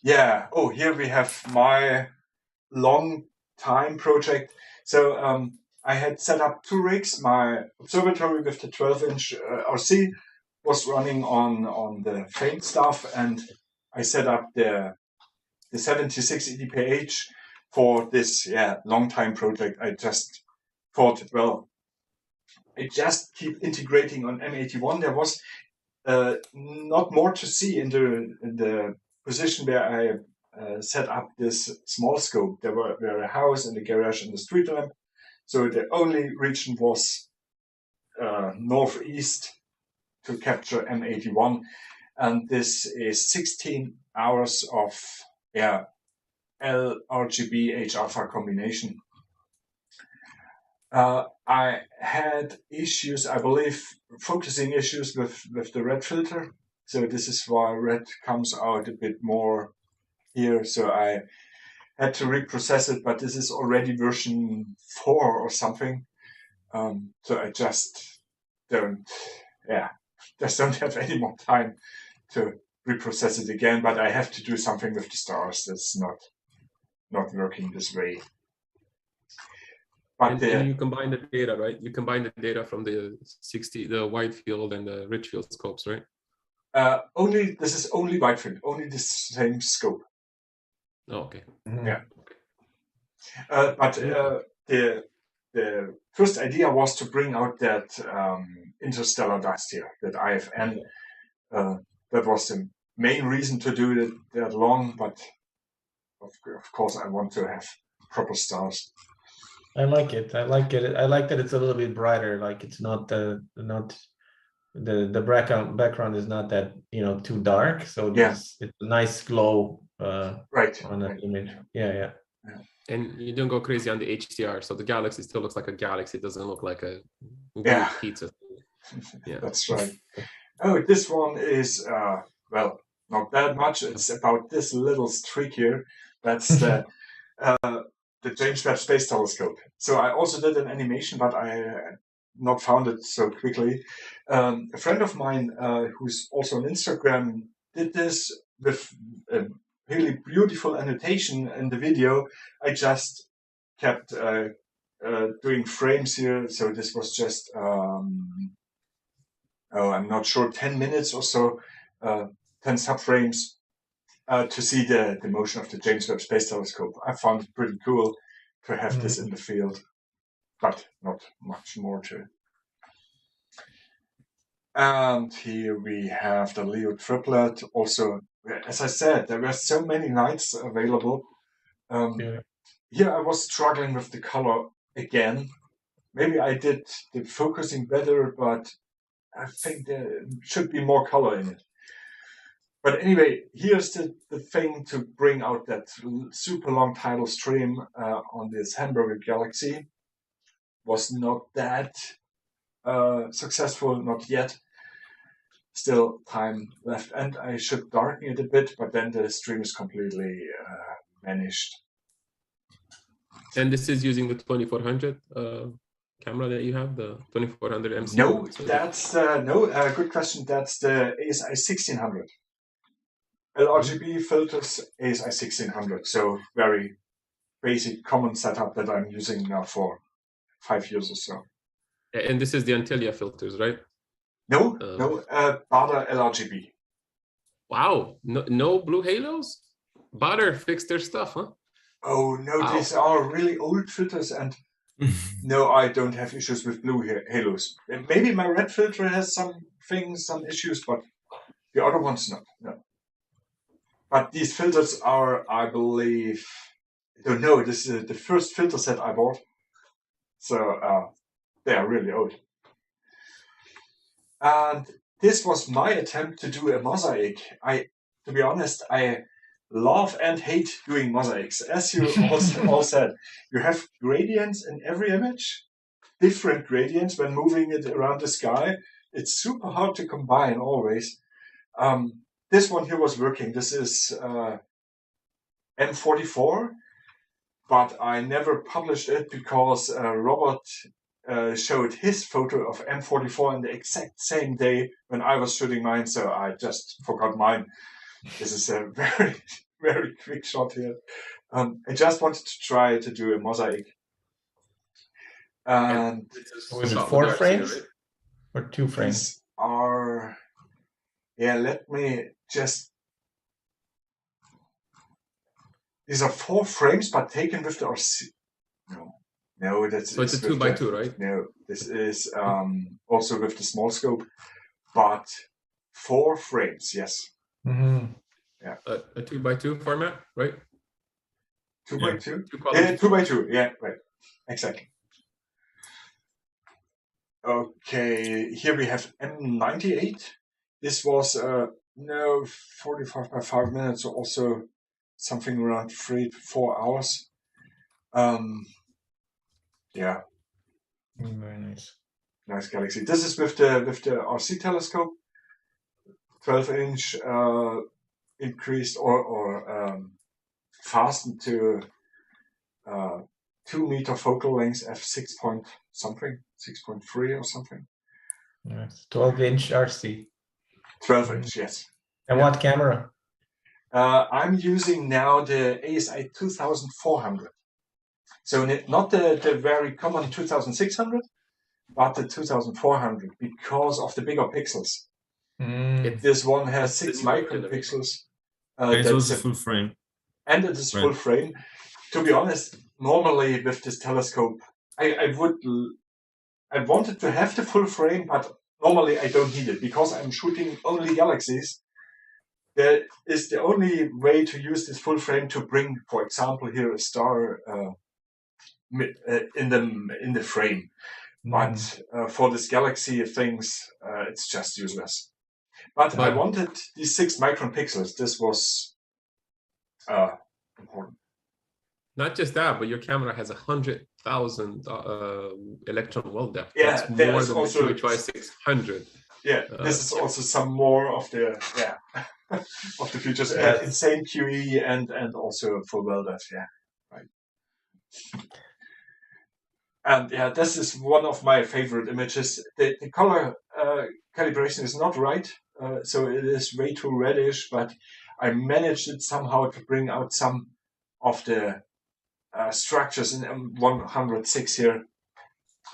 Here we have my long time project. So I had set up 2 rigs. My observatory with the 12-inch RC was running on the faint stuff, and I set up the 76 EDPH for this long time project. I just thought, I just keep integrating on M81. There was not more to see in the position where I set up this small scope. There were a house and a garage and a street lamp. So the only region was northeast to capture M81. And this is 16 hours of LRGB H-alpha combination. I had issues, I believe, focusing issues with the red filter. So this is why red comes out a bit more here. So I had to reprocess it, but this is already version 4 or something. So I just don't have any more time to reprocess it again. But I have to do something with the stars. That's not working this way. But and you combine the data, right? You combine the data from the wide field and the rich field scopes, right? This is only wide field, only the same scope. Oh, okay. Yeah. But the first idea was to bring out that interstellar dust here, that IFN. That was the main reason to do it that long, but of course I want to have proper stars. I like it. I like that it's a little bit brighter. Like it's not the background is not that too dark, so it's a nice glow on the image. Yeah. And you don't go crazy on the HDR, so the galaxy still looks like a galaxy. It doesn't look like a pizza. Yeah, that's right. Oh, this one is well, not that much. It's about this little streak here. That's the James Webb Space Telescope. So I also did an animation, but I not found it so quickly. A friend of mine who's also on Instagram did this with a really beautiful annotation in the video. I just kept doing frames here. So this was just, I'm not sure, 10 minutes or so, 10 subframes to see the motion of the James Webb Space Telescope. I found it pretty cool to have this in the field, but not much more to it. And here we have the Leo triplet. Also, as I said, there were so many nights available. Here I was struggling with the color again. Maybe I did the focusing better, but I think there should be more color in it. But anyway, here's the thing to bring out that super long tidal stream on this Hamburger galaxy. Was not that successful, not yet. Still time left, and I should darken it a bit, but then the stream is completely vanished. And this is using the 2400 camera that you have, the 2400 MC? No, that's good question. That's the ASI 1600. LRGB filters ASI 1600. So very basic, common setup that I'm using now for 5 years or so. And this is the Antilia filters, right? No, Bader LRGB. Wow, no blue halos? Bader fixed their stuff, huh? Oh no, wow. These are really old filters, and no, I don't have issues with blue halos. Maybe my red filter has some issues, but the other ones not. No. But these filters are, I believe, I don't know. This is the first filter set I bought, so they are really old. And this was my attempt to do a mosaic. To be honest, I love and hate doing mosaics. As you all said, you have gradients in every image, different gradients when moving it around the sky. It's super hard to combine always. This one here was working. This is M44, but I never published it because Robert showed his photo of M44 on the exact same day when I was shooting mine, so I just forgot mine. This is a very, very quick shot here. I just wanted to try to do a mosaic. And was it 4 frames or 2 frames? These are, let me just. These are 4 frames, but taken with the RC. No, that's so it's a 2x2, right? No, this is also with the small scope, but 4 frames, yes. Mm-hmm. Yeah, a 2x2 format, right? 2x2. 2x2. Yeah, right. Exactly. Okay, here we have M98. This was 45 by 5 minutes, so also something around 3 to 4 hours. Yeah. Very nice. Nice galaxy. This is with the RC telescope, 12-inch increased or fastened to 2-meter focal length f6 point something, 6.3 or something. Nice. 12-inch RC. 12-inch, yes. And what camera? I'm using now the ASI 2400. So not the very common 2600, but the 2400 because of the bigger pixels. This one has 6 micropixels. It's also full frame. And it is full frame. To be honest, normally with this telescope, I wanted to have the full frame, but normally I don't need it because I'm shooting only galaxies. That is the only way to use this full frame to bring, for example, here a star in the frame. But for this galaxy things, it's just useless. But I wanted these 6 micron pixels. This was important. Not just that, but your camera has 100,000 electron well depth. Yeah, that's more than also, the QHY 600. Yeah, this is also some more of the of the features. Insane QE and also for well depth. Yeah, right. And yeah, this is one of my favorite images. The color calibration is not right, so it is way too reddish, but I managed it somehow to bring out some of the structures in M106 here.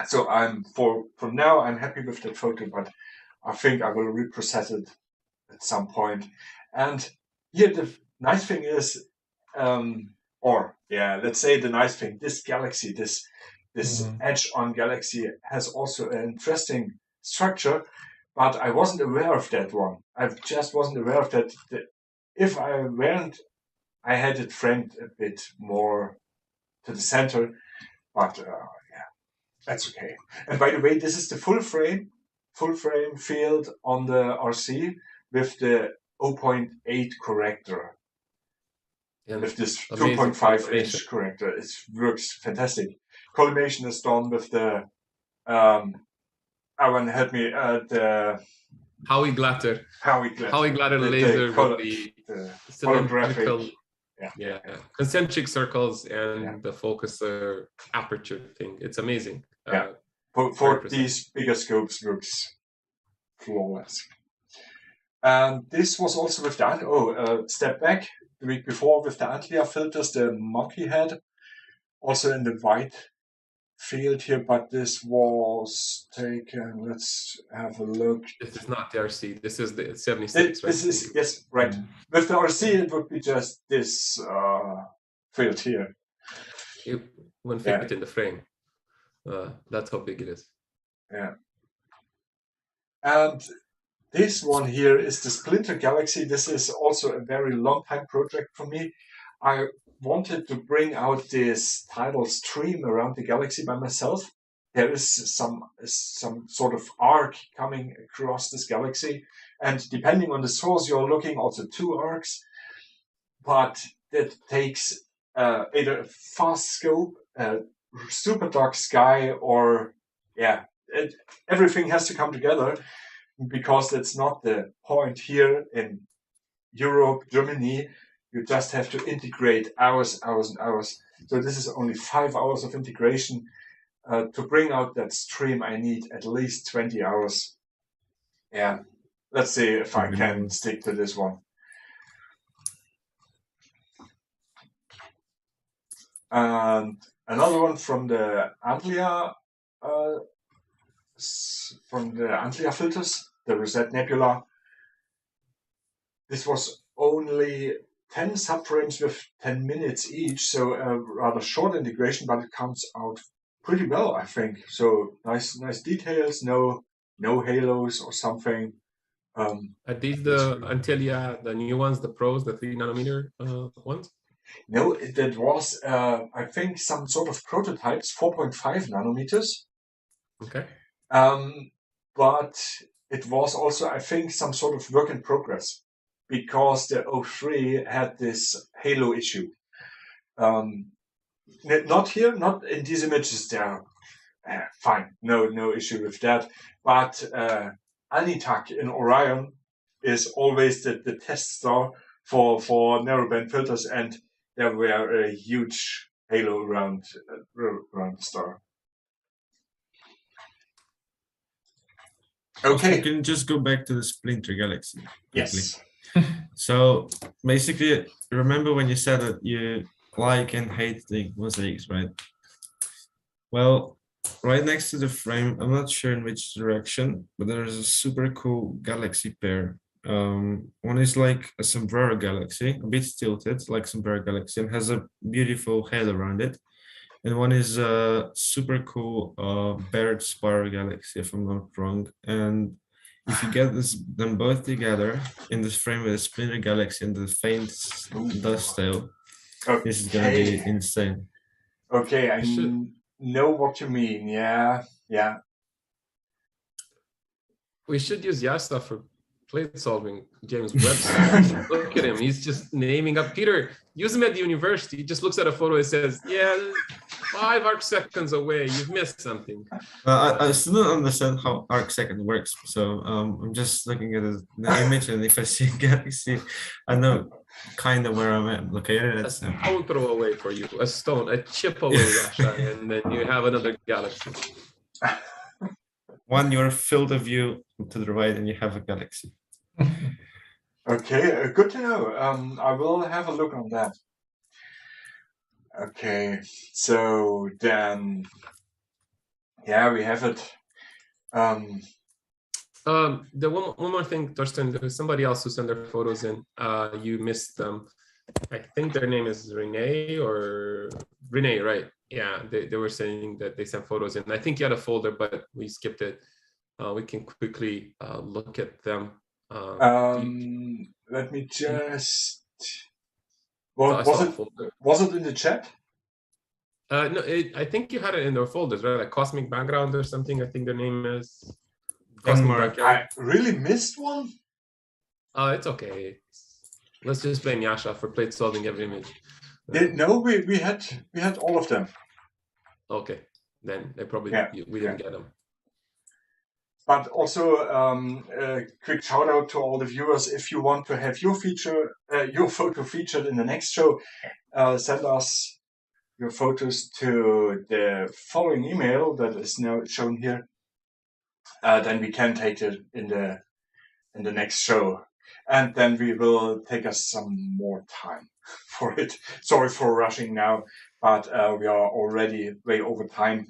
So for now, I'm happy with that photo, but I think I will reprocess it at some point. And here the nice thing is, let's say the nice thing, this galaxy, this edge-on galaxy has also an interesting structure, but I wasn't aware of that one. I just wasn't aware of that. If I weren't, I had it framed a bit more to the center, but that's okay. And by the way, this is the full frame field on the RC with the 0.8 corrector. And with this 2.5 inch corrector, it works fantastic. Collimation is done with the the Howie Glatter laser with the cylindrical, concentric circles and the focuser aperture thing. It's amazing. For these bigger scopes, works flawless. And this was also with the step back the week before with the Antlia filters, the monkey head, also in the white field here, but this was taken. Let's have a look. This is not the RC. This is the 76. This is yes, right. With the RC, it would be just this field here. It wouldn't fit in the frame. That's how big it is. Yeah. And this one here is the Splinter Galaxy. This is also a very long time project for me. I wanted to bring out this tidal stream around the galaxy by myself. There is some sort of arc coming across this galaxy, and depending on the source you're looking, also 2 arcs. But that takes either a fast scope, a super dark sky, or everything has to come together, because that's not the point here in Europe, Germany. You just have to integrate hours and hours. So this is only 5 hours of integration. To bring out that stream, I need at least 20 hours. Yeah, let's see if I can stick to this one. And another one from the Antlia, filters, the Rosette Nebula. This was only 10 subframes with 10 minutes each, so a rather short integration, but it comes out pretty well, I think. So nice details, no halos or something. Are these the Antilia, the new ones, the pros, the 3 nanometer ones? No, that was I think some sort of prototypes, 4.5 nanometers. Okay. But it was also, I think, some sort of work in progress, because the 03 had this halo issue. Not here, not in these images. They're fine, no issue with that. But Anitak in Orion is always the test star for narrowband filters, and there were a huge halo around the star. Okay. You can just go back to the Splinter Galaxy. Yes. So basically, remember when you said that you like and hate the mosaics, right? Well, right next to the frame, I'm not sure in which direction, but there's a super cool galaxy pair. One is like a sombrero galaxy, a bit tilted, like sombrero galaxy, and has a beautiful halo around it. And one is a super cool bird spiral galaxy, if I'm not wrong. And if you get them both together in this frame with a Splinter Galaxy and the faint dust tail, this is going to be insane. Okay, know what you mean. Yeah. We should use Yasta for plate solving. James Webster. Look at him. He's just naming up. Peter, use him at the university. He just looks at a photo and says, yeah, 5 arc seconds away. You've missed something. I still don't understand how arc second works. So I'm just looking at the image, and if I see a galaxy, I know kind of where I'm located. A stone throw away for you. A stone, a chip away, Yasha, and then you have another galaxy. One your field of view to the right, and you have a galaxy. Okay, good to know. I will have a look on that. Okay, so then, yeah, we have it. The one more thing, Torsten, there was somebody else who sent their photos in. You missed them. I think their name is Renee, right? Yeah, they were saying that they sent photos in. I think you had a folder, but we skipped it. We can quickly look at them. Let me just. Was it in the chat? No, I think you had it in their folders, right? Like Cosmic Background or something. I think their name is. I really missed one. It's okay. Let's just blame Yasha for plate solving every image. No, we had all of them. Okay, then they probably we didn't get them. But also a quick shout out to all the viewers. If you want to have your photo featured in the next show, send us your photos to the following email that is now shown here. Then we can take it in the next show, and then we will take us some more time for it. Sorry for rushing now, but we are already way over time.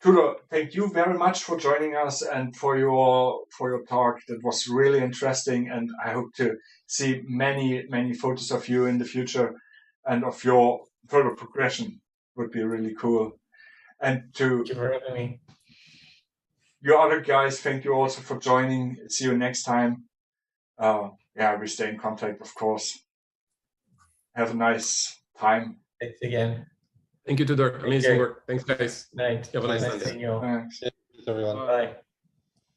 Tudor, thank you very much for joining us and for your talk. That was really interesting, and I hope to see many photos of you in the future, and of your further progression would be really cool. And Thank you for having me. You other guys, thank you also for joining. See you next time. We stay in contact, of course. Have a nice time. Thanks again. Thank you, Tudor. Amazing work. Thanks, guys. Night. Have a nice Sunday. Thanks. Everyone. Bye.